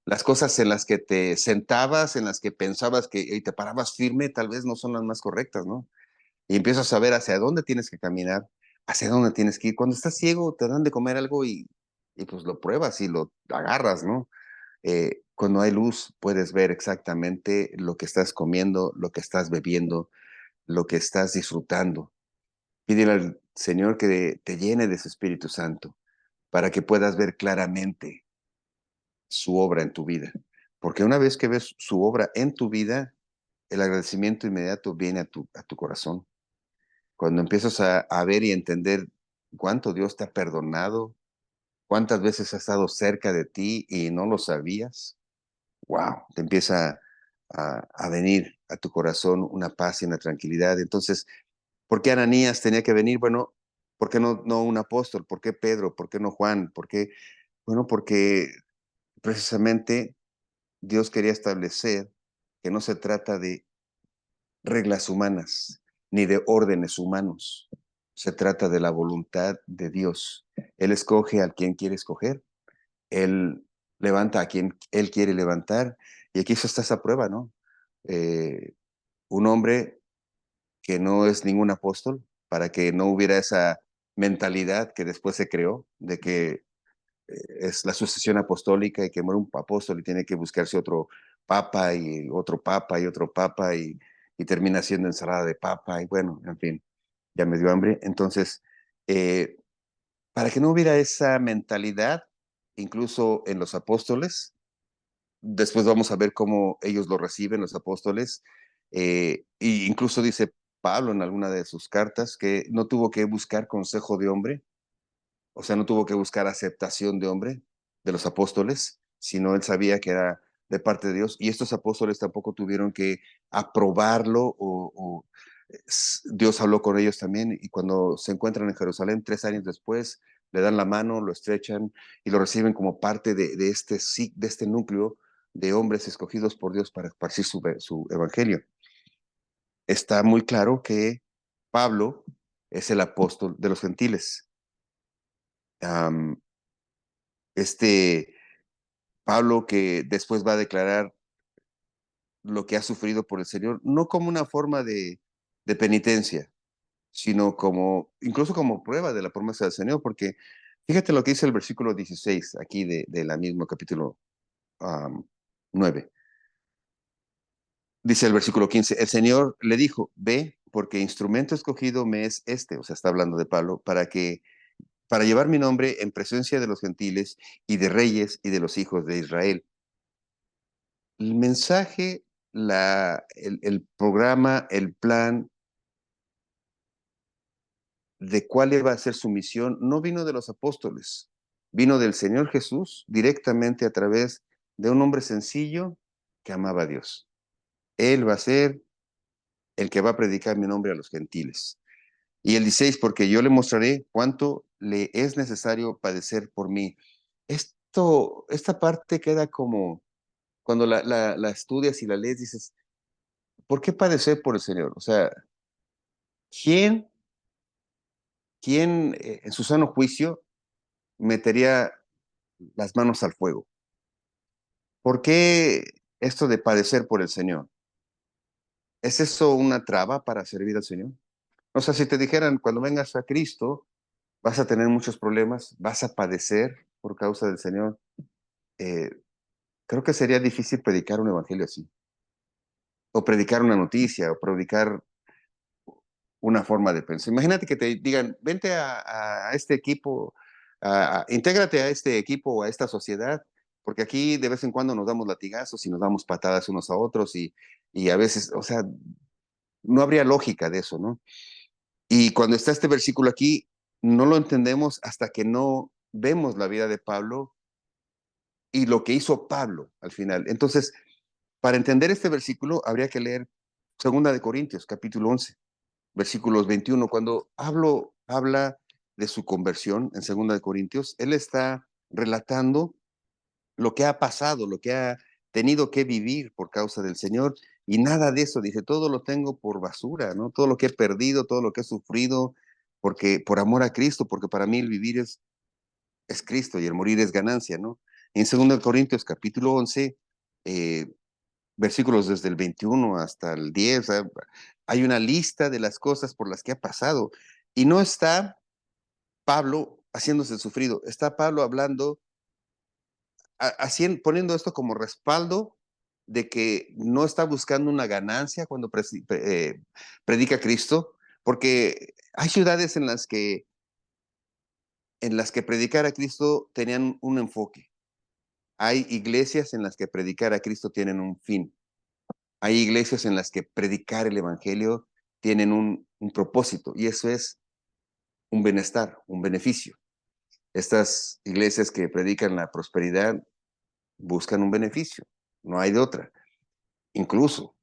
[SPEAKER 1] Las cosas en las que te sentabas, en las que pensabas que y te parabas firme, tal vez no son las más correctas, ¿no? Y empiezas a ver hacia dónde tienes que caminar, hacia dónde tienes que ir. Cuando estás ciego, te dan de comer algo y pues lo pruebas y lo agarras, ¿no? Cuando hay luz, puedes ver exactamente lo que estás comiendo, lo que estás bebiendo, lo que estás disfrutando. Pídele al Señor que te llene de su Espíritu Santo para que puedas ver claramente su obra en tu vida. Porque una vez que ves su obra en tu vida, el agradecimiento inmediato viene a tu corazón. Cuando empiezas a ver y entender cuánto Dios te ha perdonado, cuántas veces ha estado cerca de ti y no lo sabías, wow, te empieza a venir a tu corazón una paz y una tranquilidad. Entonces, ¿por qué Ananías tenía que venir? Bueno, ¿por qué no un apóstol? ¿Por qué Pedro? ¿Por qué no Juan? ¿Por qué? Bueno, porque precisamente Dios quería establecer que no se trata de reglas humanas ni de órdenes humanos. Se trata de la voluntad de Dios. Él escoge a quien quiere escoger. Él levanta a quien Él quiere levantar. Y aquí está esa prueba, ¿no? Eh, un hombre que no es ningún apóstol, para que no hubiera esa mentalidad que después se creó de que es la sucesión apostólica y que muere un apóstol y tiene que buscarse otro papa y otro papa y otro papa y termina siendo ensalada de papa y bueno, en fin, ya me dio hambre. Entonces, eh, para que no hubiera esa mentalidad, incluso en los apóstoles, después vamos a ver cómo ellos lo reciben, los apóstoles, y incluso dice Pablo en alguna de sus cartas que no tuvo que buscar consejo de hombre, o sea, no tuvo que buscar aceptación de hombre, de los apóstoles, sino él sabía que era de parte de Dios. Y estos apóstoles tampoco tuvieron que aprobarlo Dios habló con ellos también. Y cuando se encuentran en Jerusalén 3 años después, le dan la mano, lo estrechan y lo reciben como parte de este núcleo de hombres escogidos por Dios para esparcir su evangelio. Está muy claro que Pablo es el apóstol de los gentiles. Um, este Pablo que después va a declarar lo que ha sufrido por el Señor, no como una forma de penitencia, sino como, incluso como prueba de la promesa del Señor, porque fíjate lo que dice el versículo 16 aquí de la misma capítulo 9. Dice el versículo 15, el Señor le dijo, ve, porque instrumento escogido me es este, o sea, está hablando de Pablo, para llevar mi nombre en presencia de los gentiles y de reyes y de los hijos de Israel. El mensaje, el programa, el plan de cuál iba a ser su misión no vino de los apóstoles, vino del Señor Jesús directamente a través de un hombre sencillo que amaba a Dios. Él va a ser el que va a predicar mi nombre a los gentiles. Y el 16, porque yo le mostraré cuánto le es necesario padecer por mí. Esta parte queda como, cuando la estudias y la lees, dices, ¿por qué padecer por el Señor? O sea, ¿quién, quién en su sano juicio metería las manos al fuego? ¿Por qué esto de padecer por el Señor? ¿Es eso una traba para servir al Señor? O sea, si te dijeran, cuando vengas a Cristo, vas a tener muchos problemas, vas a padecer por causa del Señor, eh, creo que sería difícil predicar un evangelio así, o predicar una noticia, o predicar una forma de pensar. Imagínate que te digan, vente a este equipo, intégrate a este equipo o a esta sociedad, porque aquí de vez en cuando nos damos latigazos y nos damos patadas unos a otros y a veces, o sea, no habría lógica de eso, ¿no? Y cuando está este versículo aquí, no lo entendemos hasta que no vemos la vida de Pablo y lo que hizo Pablo al final. Entonces, para entender este versículo, habría que leer Segunda de Corintios, capítulo 11, versículos 21. Cuando habla de su conversión en Segunda de Corintios, él está relatando lo que ha pasado, lo que ha tenido que vivir por causa del Señor, y nada de eso, dice, todo lo tengo por basura, ¿no? Todo lo que he perdido, todo lo que he sufrido, porque por amor a Cristo, porque para mí el vivir es Cristo y el morir es ganancia, ¿no? En 2 Corintios capítulo 11, eh, versículos desde el 21 hasta el 10, hay una lista de las cosas por las que ha pasado, y no está Pablo haciéndose sufrido, está Pablo hablando, poniendo esto como respaldo de que no está buscando una ganancia cuando predica a Cristo, porque hay ciudades en las que predicar a Cristo tenían un enfoque. Hay iglesias en las que predicar a Cristo tienen un fin. Hay iglesias en las que predicar el evangelio tienen un propósito, y eso es un bienestar, un beneficio. Estas iglesias que predican la prosperidad buscan un beneficio, no hay de otra. Incluso,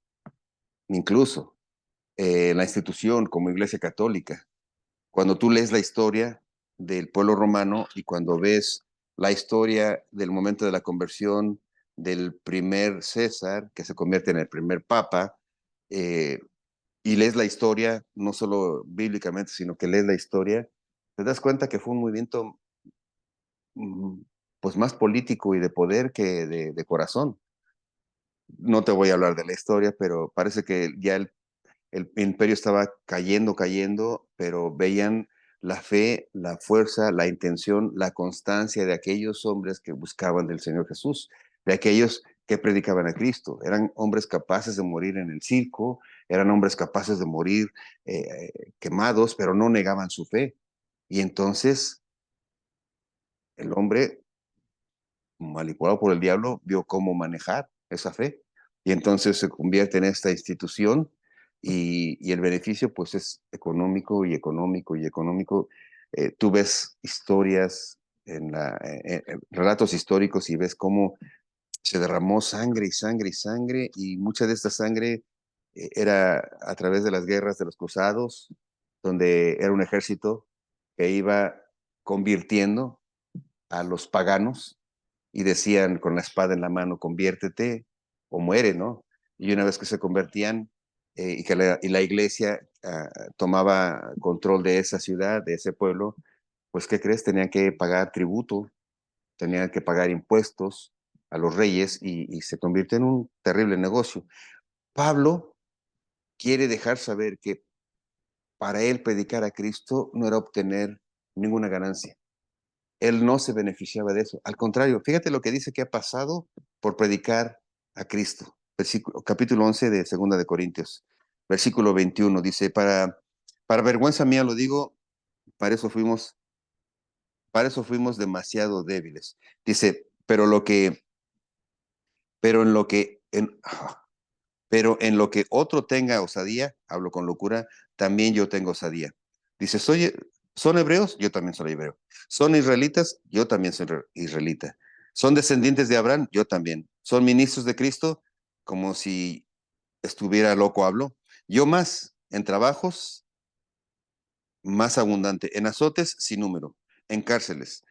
[SPEAKER 1] la institución como Iglesia Católica, cuando tú lees la historia del pueblo romano y cuando ves la historia del momento de la conversión del primer César, que se convierte en el primer papa, eh, y lees la historia, no solo bíblicamente, sino que lees la historia, te das cuenta que fue un movimiento mm, pues más político y de poder que de corazón. No te voy a hablar de la historia, pero parece que ya el imperio estaba cayendo, pero veían la fe, la fuerza, la intención, la constancia de aquellos hombres que buscaban del Señor Jesús, de aquellos que predicaban a Cristo. Eran hombres capaces de morir en el circo, eran hombres capaces de morir quemados, pero no negaban su fe. Y entonces el hombre, manipulado por el diablo, vio cómo manejar esa fe. Y entonces se convierte en esta institución y el beneficio pues es económico y económico y económico. Tú ves historias, relatos históricos y ves cómo se derramó sangre y sangre y sangre, y mucha de esta sangre era a través de las guerras de los cruzados, donde era un ejército que iba convirtiendo a los paganos y decían con la espada en la mano, conviértete o muere, ¿no? Y una vez que se convertían y la iglesia tomaba control de esa ciudad, de ese pueblo, pues ¿qué crees? Tenían que pagar tributo, tenían que pagar impuestos a los reyes y se convierte en un terrible negocio. Pablo quiere dejar saber que para él predicar a Cristo no era obtener ninguna ganancia. Él no se beneficiaba de eso. Al contrario, fíjate lo que dice que ha pasado por predicar a Cristo. Capítulo 11 de Segunda de Corintios, versículo 21, dice, para vergüenza mía lo digo, para eso fuimos, para eso fuimos demasiado débiles. Dice, pero en lo que, en, pero en lo que otro tenga osadía, hablo con locura, también yo tengo osadía. Dice, ¿son hebreos? Yo también soy hebreo. ¿Son israelitas? Yo también soy israelita. ¿Son descendientes de Abraham? Yo también. ¿Son ministros de Cristo? Como si estuviera loco hablo. Yo más, en trabajos, más abundante. En azotes, sin número. En cárceles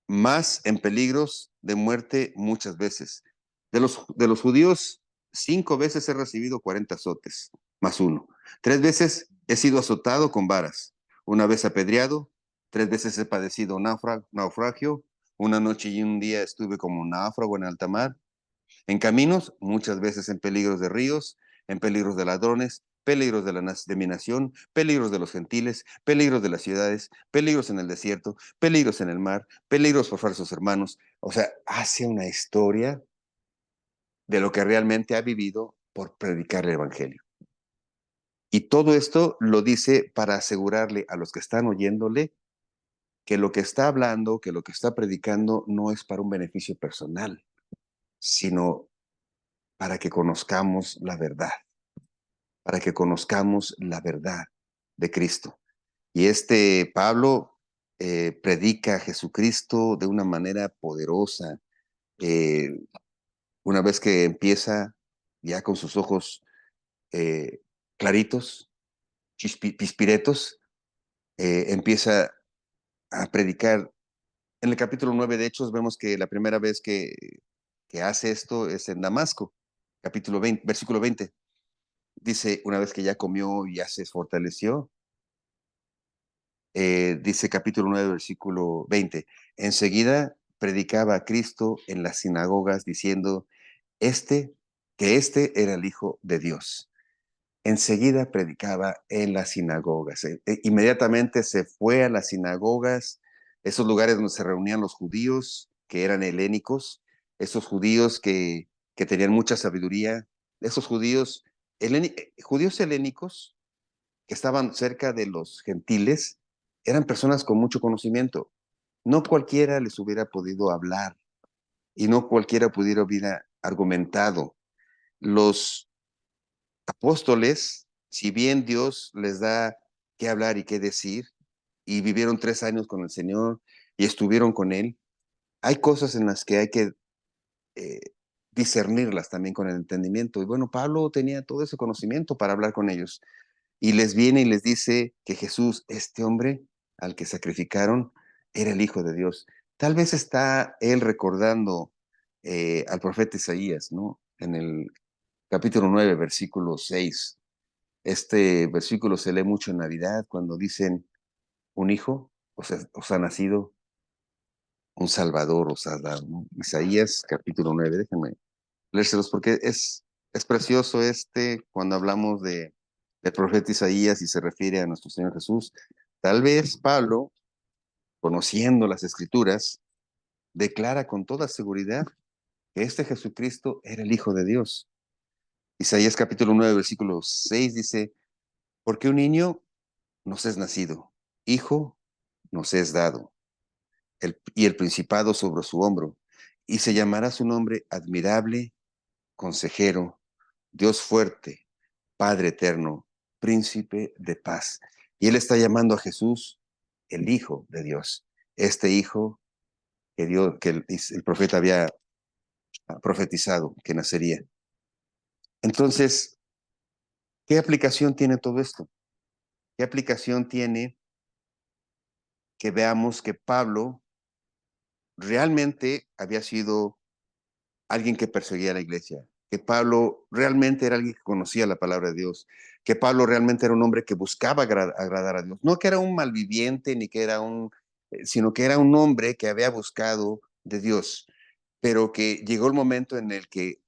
[SPEAKER 1] más en peligros de muerte muchas veces. De los judíos, 5 veces he recibido 40 azotes, más uno. 3 veces he sido azotado con varas, una vez apedreado, 3 veces he padecido naufragio, una noche y un día estuve como náufrago en alta mar, en caminos, muchas veces en peligros de ríos, en peligros de ladrones, peligros de mi nación, peligros de los gentiles, peligros de las ciudades, peligros en el desierto, peligros en el mar, peligros por falsos hermanos. O sea, hace una historia de lo que realmente ha vivido por predicar el Evangelio. Y todo esto lo dice para asegurarle a los que están oyéndole que lo que está hablando, que lo que está predicando no es para un beneficio personal, sino para que conozcamos la verdad, para que conozcamos la verdad de Cristo. Y este Pablo predica a Jesucristo de una manera poderosa. Eh, una vez que empieza ya con sus ojos eh, claritos, pispiretos, empieza a predicar. En el capítulo 9 de Hechos vemos que la primera vez que hace esto es en Damasco, capítulo 20, versículo 20. Dice, una vez que ya comió y ya se fortaleció, dice capítulo 9, versículo 20, enseguida predicaba a Cristo en las sinagogas diciendo, este, que este era el Hijo de Dios. Enseguida predicaba en las sinagogas. Inmediatamente se fue a las sinagogas, esos lugares donde se reunían los judíos, que eran helénicos, esos judíos que tenían mucha sabiduría, esos judíos helénicos que estaban cerca de los gentiles, eran personas con mucho conocimiento. No cualquiera les hubiera podido hablar y no cualquiera pudiera hubiera argumentado. Los apóstoles, si bien Dios les da qué hablar y qué decir, y vivieron 3 años con el Señor y estuvieron con Él, hay cosas en las que hay que eh, discernirlas también con el entendimiento. Y bueno, Pablo tenía todo ese conocimiento para hablar con ellos. Y les viene y les dice que Jesús, este hombre al que sacrificaron, era el Hijo de Dios. Tal vez está él recordando al profeta Isaías, ¿no? En el capítulo 9, versículo 6. Este versículo se lee mucho en Navidad cuando dicen un hijo, os ha nacido un Salvador, os ha dado, ¿no? Isaías capítulo 9, déjenme leérselos porque es precioso cuando hablamos del profeta Isaías y se refiere a nuestro Señor Jesús. Tal vez Pablo, conociendo las escrituras, declara con toda seguridad que este Jesucristo era el Hijo de Dios. Isaías capítulo 9, versículo 6 dice, porque un niño nos es nacido, hijo nos es dado, y el principado sobre su hombro, y se llamará su nombre admirable, consejero, Dios fuerte, Padre eterno, príncipe de paz. Y él está llamando a Jesús el Hijo de Dios. Este Hijo que el profeta había profetizado que nacería. Entonces, ¿qué aplicación tiene todo esto? ¿Qué aplicación tiene que veamos que Pablo realmente había sido alguien que perseguía a la iglesia, que Pablo realmente era alguien que conocía la palabra de Dios, que Pablo realmente era un hombre que buscaba agradar a Dios, no que era un malviviente ni que era sino que era un hombre que había buscado de Dios, pero que llegó el momento en el que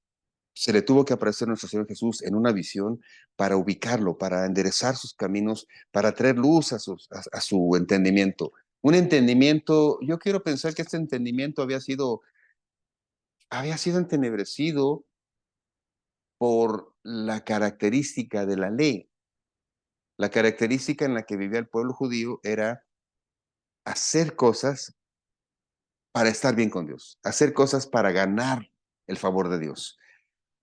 [SPEAKER 1] Se le tuvo que aparecer a nuestro Señor Jesús en una visión para ubicarlo, para enderezar sus caminos, para traer luz a su entendimiento. Un entendimiento, yo quiero pensar que este entendimiento había sido entenebrecido por la característica de la ley. La característica en la que vivía el pueblo judío era hacer cosas para estar bien con Dios, hacer cosas para ganar el favor de Dios,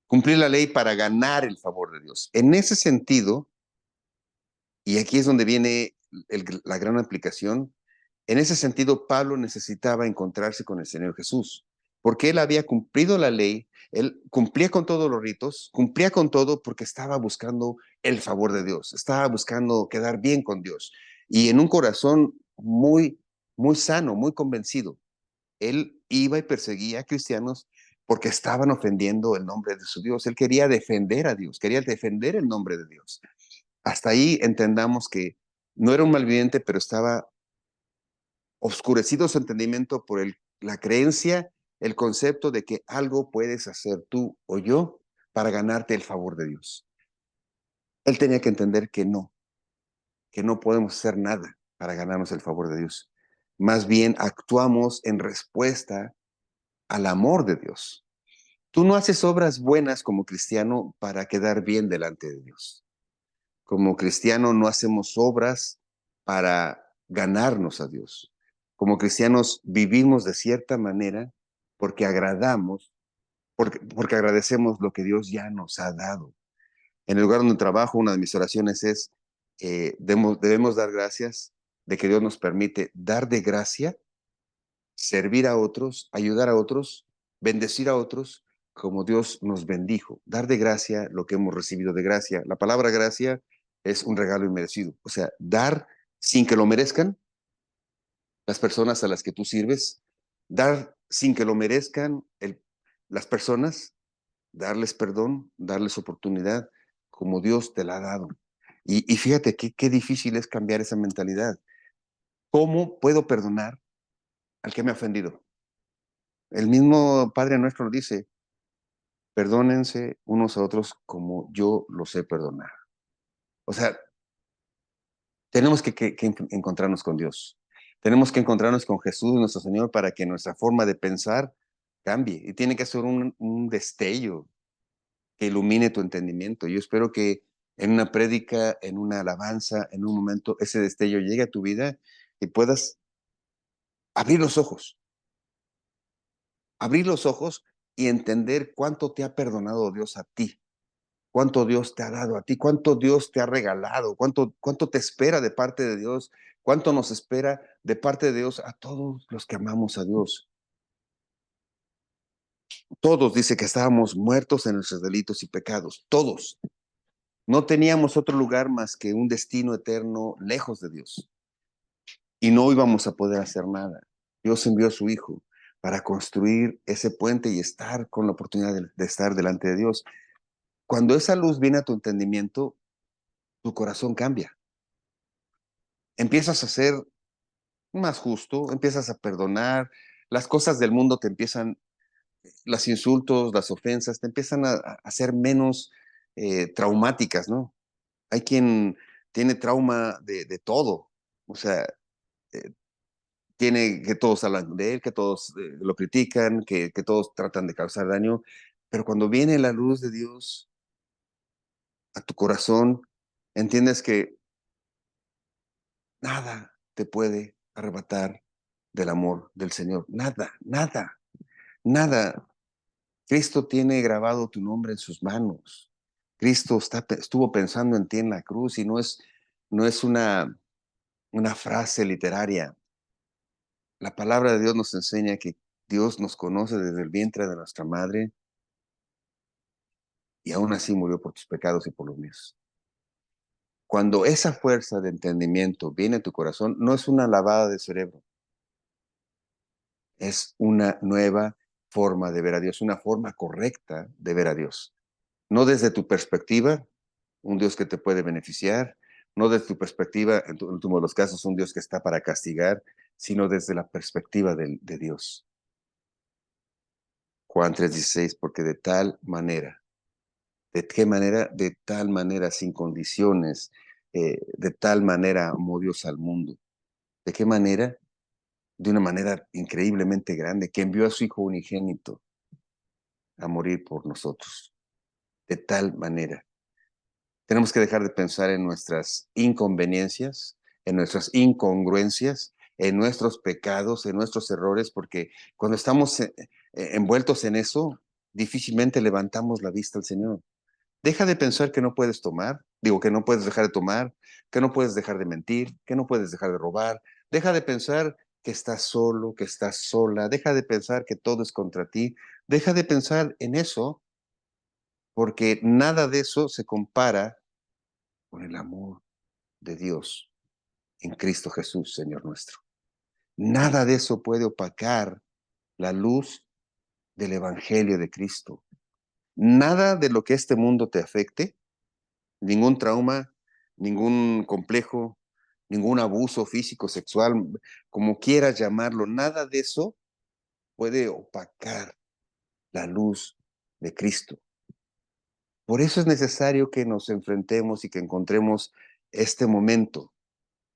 [SPEAKER 1] cumplir la ley para ganar el favor de Dios. En ese sentido, y aquí es donde viene la gran aplicación, en ese sentido Pablo necesitaba encontrarse con el Señor Jesús, porque él había cumplido la ley, él cumplía con todos los ritos, cumplía con todo porque estaba buscando el favor de Dios, estaba buscando quedar bien con Dios, y en un corazón muy, muy sano, muy convencido. Él iba y perseguía a cristianos porque estaban ofendiendo el nombre de su Dios. Él quería defender a Dios, quería defender el nombre de Dios. Hasta ahí entendamos que no era un malviviente, pero estaba oscurecido su entendimiento por la creencia, el concepto de que algo puedes hacer tú o yo para ganarte el favor de Dios. Él tenía que entender que no podemos hacer nada para ganarnos el favor de Dios. Más bien actuamos en respuesta al amor de Dios. Tú no haces obras buenas como cristiano para quedar bien delante de Dios. Como cristiano no hacemos obras para ganarnos a Dios. Como cristianos vivimos de cierta manera porque agradamos, porque agradecemos lo que Dios ya nos ha dado. En el lugar donde trabajo, una de mis oraciones es, debemos dar gracias de que Dios nos permite dar de gracia, servir a otros, ayudar a otros, bendecir a otros, como Dios nos bendijo. Dar de gracia lo que hemos recibido de gracia. La palabra gracia es un regalo inmerecido. O sea, dar sin que lo merezcan las personas a las que tú sirves, dar sin que lo merezcan las personas, darles perdón, darles oportunidad, como Dios te la ha dado. Y fíjate qué difícil es cambiar esa mentalidad. ¿Cómo puedo perdonar al que me ha ofendido? El mismo Padre nuestro lo dice, perdónense unos a otros como yo los he perdonado. O sea, tenemos que encontrarnos con Dios. Tenemos que encontrarnos con Jesús, nuestro Señor, para que nuestra forma de pensar cambie. Y tiene que ser un destello que ilumine tu entendimiento. Yo espero que en una prédica, en una alabanza, en un momento, ese destello llegue a tu vida y puedas abrir los ojos y entender cuánto te ha perdonado Dios a ti, cuánto Dios te ha dado a ti, cuánto Dios te ha regalado, cuánto te espera de parte de Dios, cuánto nos espera de parte de Dios a todos los que amamos a Dios. Todos dice que estábamos muertos en nuestros delitos y pecados, todos. No teníamos otro lugar más que un destino eterno lejos de Dios y no íbamos a poder hacer nada. Dios envió a su Hijo para construir ese puente y estar con la oportunidad de estar delante de Dios. Cuando esa luz viene a tu entendimiento, tu corazón cambia. Empiezas a ser más justo, empiezas a perdonar, las cosas del mundo te empiezan, los insultos, las ofensas, te empiezan a ser menos traumáticas, ¿no? Hay quien tiene trauma de todo, o sea, eh, tiene que todos hablan de él, que todos lo critican, que todos tratan de causar daño, pero cuando viene la luz de Dios a tu corazón, entiendes que nada te puede arrebatar del amor del Señor, nada, nada, nada. Cristo tiene grabado tu nombre en sus manos. Cristo estuvo pensando en ti en la cruz y no es una frase literaria. La palabra de Dios nos enseña que Dios nos conoce desde el vientre de nuestra madre y aún así murió por tus pecados y por los míos. Cuando esa fuerza de entendimiento viene a tu corazón, no es una lavada de cerebro, es una nueva forma de ver a Dios, una forma correcta de ver a Dios. No desde tu perspectiva, un Dios que te puede beneficiar, no desde tu perspectiva, en el último de los casos, un Dios que está para castigar, sino desde la perspectiva de Dios. Juan 3:16, porque de tal manera ¿De qué manera? De tal manera, sin condiciones, de tal manera amó Dios al mundo. ¿De qué manera? De una manera increíblemente grande, que envió a su Hijo unigénito a morir por nosotros. De tal manera. Tenemos que dejar de pensar en nuestras inconveniencias, en nuestras incongruencias, en nuestros pecados, en nuestros errores, porque cuando estamos envueltos en eso, difícilmente levantamos la vista al Señor. Deja de pensar que no puedes tomar, digo, que no puedes dejar de tomar, que no puedes dejar de mentir, que no puedes dejar de robar. Deja de pensar que estás solo, que estás sola. Deja de pensar que todo es contra ti. Deja de pensar en eso, porque nada de eso se compara con el amor de Dios en Cristo Jesús, Señor nuestro. Nada de eso puede opacar la luz del Evangelio de Cristo. Nada de lo que este mundo te afecte, ningún trauma, ningún complejo, ningún abuso físico, sexual, como quieras llamarlo, nada de eso puede opacar la luz de Cristo. Por eso es necesario que nos enfrentemos y que encontremos este momento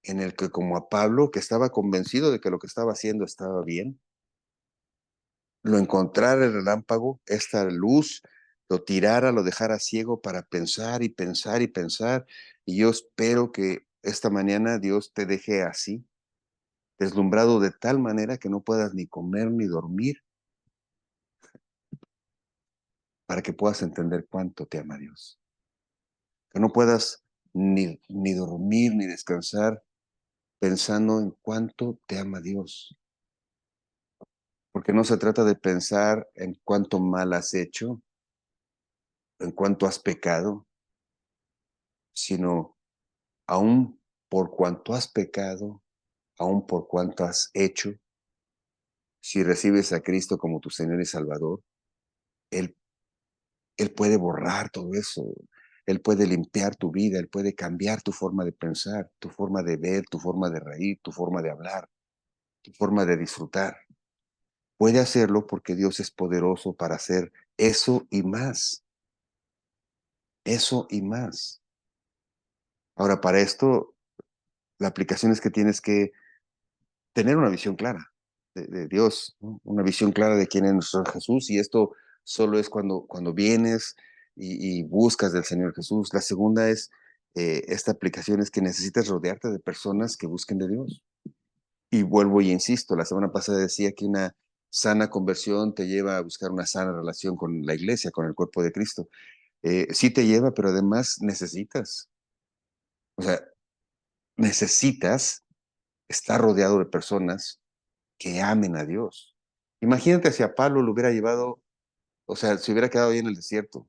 [SPEAKER 1] en el que, como a Pablo, que estaba convencido de que lo que estaba haciendo estaba bien, lo encontrara el relámpago, esta luz, lo tirara, lo dejara ciego para pensar y pensar y pensar. Y yo espero que esta mañana Dios te deje así, deslumbrado de tal manera que no puedas ni comer ni dormir, para que puedas entender cuánto te ama Dios. Que no puedas ni dormir ni descansar pensando en cuánto te ama Dios. Porque no se trata de pensar en cuánto mal has hecho, en cuánto has pecado, sino aún por cuanto has pecado, aún por cuanto has hecho, si recibes a Cristo como tu Señor y Salvador, Él, Él puede borrar todo eso. Él puede limpiar tu vida, Él puede cambiar tu forma de pensar, tu forma de ver, tu forma de reír, tu forma de hablar, tu forma de disfrutar. Puede hacerlo porque Dios es poderoso para hacer eso y más, eso y más. Ahora, para esto, la aplicación es que tienes que tener una visión clara de Dios, ¿no? Una visión clara de quién es nuestro Jesús, y esto solo es cuando vienes y buscas del Señor Jesús. La segunda es, esta aplicación es que necesitas rodearte de personas que busquen de Dios. Y vuelvo y insisto, la semana pasada decía que una sana conversión te lleva a buscar una sana relación con la iglesia, con el cuerpo de Cristo. Sí te lleva, pero además necesitas, o sea, necesitas estar rodeado de personas que amen a Dios. Imagínate si a Pablo lo hubiera llevado, o sea, se hubiera quedado ahí en el desierto.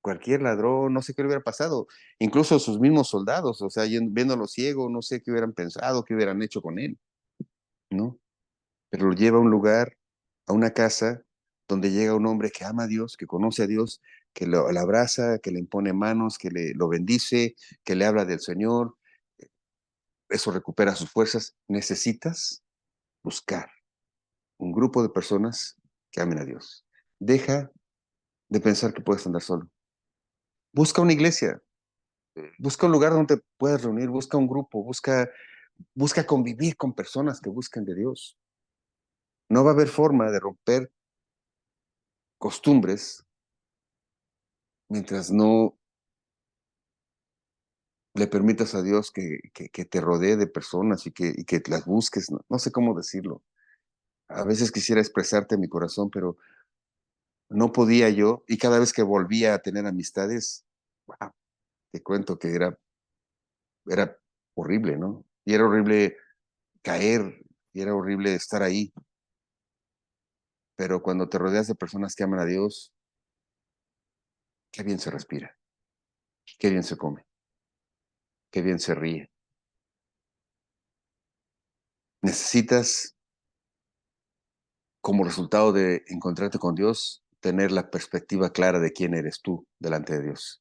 [SPEAKER 1] Cualquier ladrón, no sé qué le hubiera pasado. Incluso sus mismos soldados, o sea, viéndolo ciego, no sé qué hubieran pensado, qué hubieran hecho con él, ¿no? Pero lo lleva a un lugar, a una casa, donde llega un hombre que ama a Dios, que conoce a Dios, que lo abraza, que le impone manos, que lo bendice, que le habla del Señor. Eso recupera sus fuerzas. Necesitas buscar un grupo de personas que amen a Dios. Deja de pensar que puedes andar solo. Busca una iglesia, busca un lugar donde te puedas reunir, busca un grupo, busca convivir con personas que busquen de Dios. No va a haber forma de romper costumbres mientras no le permitas a Dios que te rodee de personas y que las busques. No, no sé cómo decirlo. A veces quisiera expresarte mi corazón, pero no podía yo. Y cada vez que volvía a tener amistades, wow, te cuento que era horrible, ¿no? Y era horrible caer, y era horrible estar ahí. Pero cuando te rodeas de personas que aman a Dios, qué bien se respira, qué bien se come, qué bien se ríe. Necesitas, como resultado de encontrarte con Dios, tener la perspectiva clara de quién eres tú delante de Dios.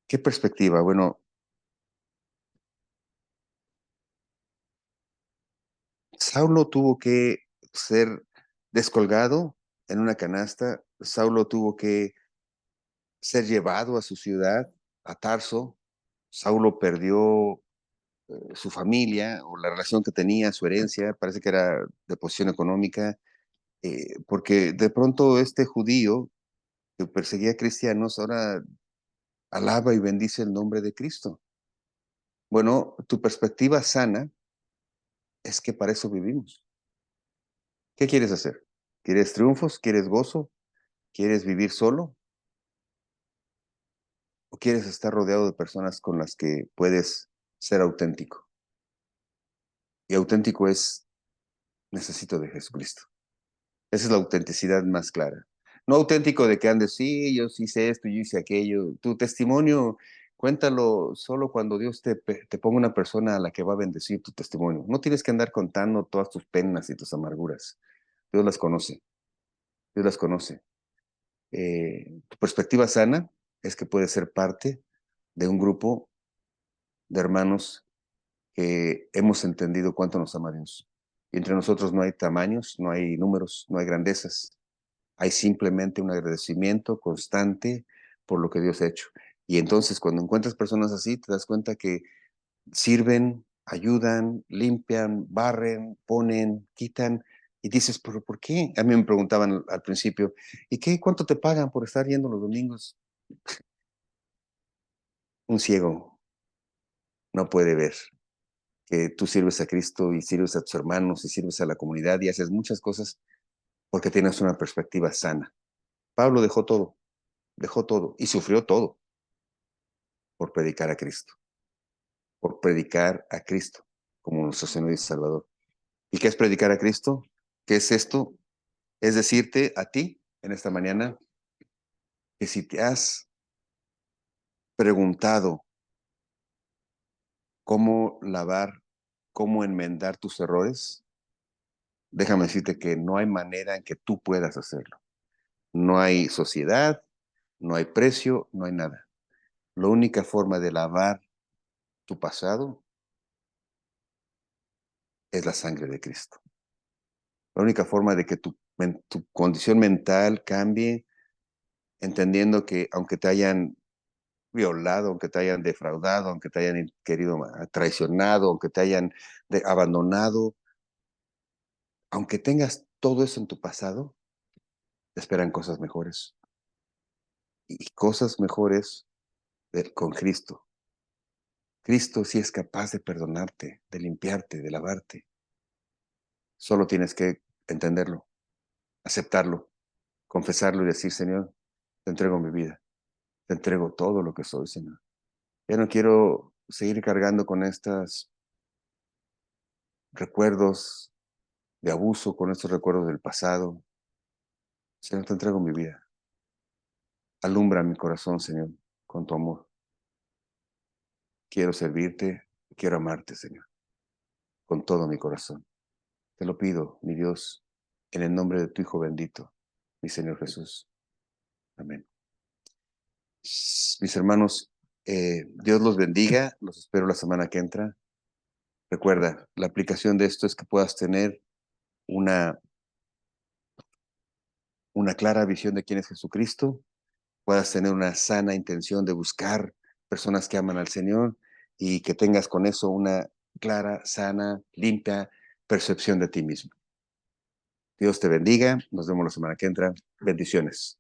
[SPEAKER 1] ¿Qué perspectiva? Bueno, Saulo tuvo que ser descolgado en una canasta. Saulo tuvo que ser llevado a su ciudad, a Tarso. Saulo perdió su familia o la relación que tenía, su herencia, parece que era de posición económica, porque de pronto este judío que perseguía a cristianos ahora alaba y bendice el nombre de Cristo. Bueno, tu perspectiva sana es que para eso vivimos. ¿Qué quieres hacer? ¿Quieres triunfos? ¿Quieres gozo? ¿Quieres vivir solo? ¿O quieres estar rodeado de personas con las que puedes ser auténtico? Y auténtico es, necesito de Jesucristo. Esa es la autenticidad más clara. No auténtico de que andes, sí, yo sí hice esto, yo hice aquello. Tu testimonio, cuéntalo solo cuando Dios te ponga una persona a la que va a bendecir tu testimonio. No tienes que andar contando todas tus penas y tus amarguras. Dios las conoce, Dios las conoce. Tu perspectiva sana es que puedes ser parte de un grupo de hermanos que hemos entendido cuánto nos ama Dios. Y entre nosotros no hay tamaños, no hay números, no hay grandezas. Hay simplemente un agradecimiento constante por lo que Dios ha hecho. Y entonces cuando encuentras personas así, te das cuenta que sirven, ayudan, limpian, barren, ponen, quitan. Y dices, ¿pero por qué? A mí me preguntaban al principio, ¿y qué? ¿Cuánto te pagan por estar yendo los domingos? Un ciego no puede ver que tú sirves a Cristo y sirves a tus hermanos y sirves a la comunidad y haces muchas cosas porque tienes una perspectiva sana. Pablo dejó todo y sufrió todo por predicar a Cristo, por predicar a Cristo como nuestro Señor y Salvador. ¿Y qué es predicar a Cristo? ¿Qué es esto? Es decirte a ti en esta mañana que si te has preguntado cómo lavar, cómo enmendar tus errores, déjame decirte que no hay manera en que tú puedas hacerlo. No hay sociedad, no hay precio, no hay nada. La única forma de lavar tu pasado es la sangre de Cristo. La única forma de que tu condición mental cambie, entendiendo que aunque te hayan violado, aunque te hayan defraudado, aunque te hayan querido traicionado, aunque te hayan abandonado, aunque tengas todo eso en tu pasado, te esperan cosas mejores. Y cosas mejores con Cristo. Cristo sí es capaz de perdonarte, de limpiarte, de lavarte. Solo tienes que entenderlo, aceptarlo, confesarlo y decir, Señor, te entrego mi vida, te entrego todo lo que soy, Señor. Ya no quiero seguir cargando con estos recuerdos de abuso, con estos recuerdos del pasado. Señor, te entrego mi vida. Alumbra mi corazón, Señor, con tu amor. Quiero servirte, quiero amarte, Señor, con todo mi corazón. Te lo pido, mi Dios, en el nombre de tu Hijo bendito, mi Señor Jesús. Amén. Mis hermanos, Dios los bendiga. Los espero la semana que entra. Recuerda, la aplicación de esto es que puedas tener una, una clara visión de quién es Jesucristo, puedas tener una sana intención de buscar personas que aman al Señor y que tengas con eso una clara, sana, limpia percepción de ti mismo. Dios te bendiga. Nos vemos la semana que entra. Bendiciones.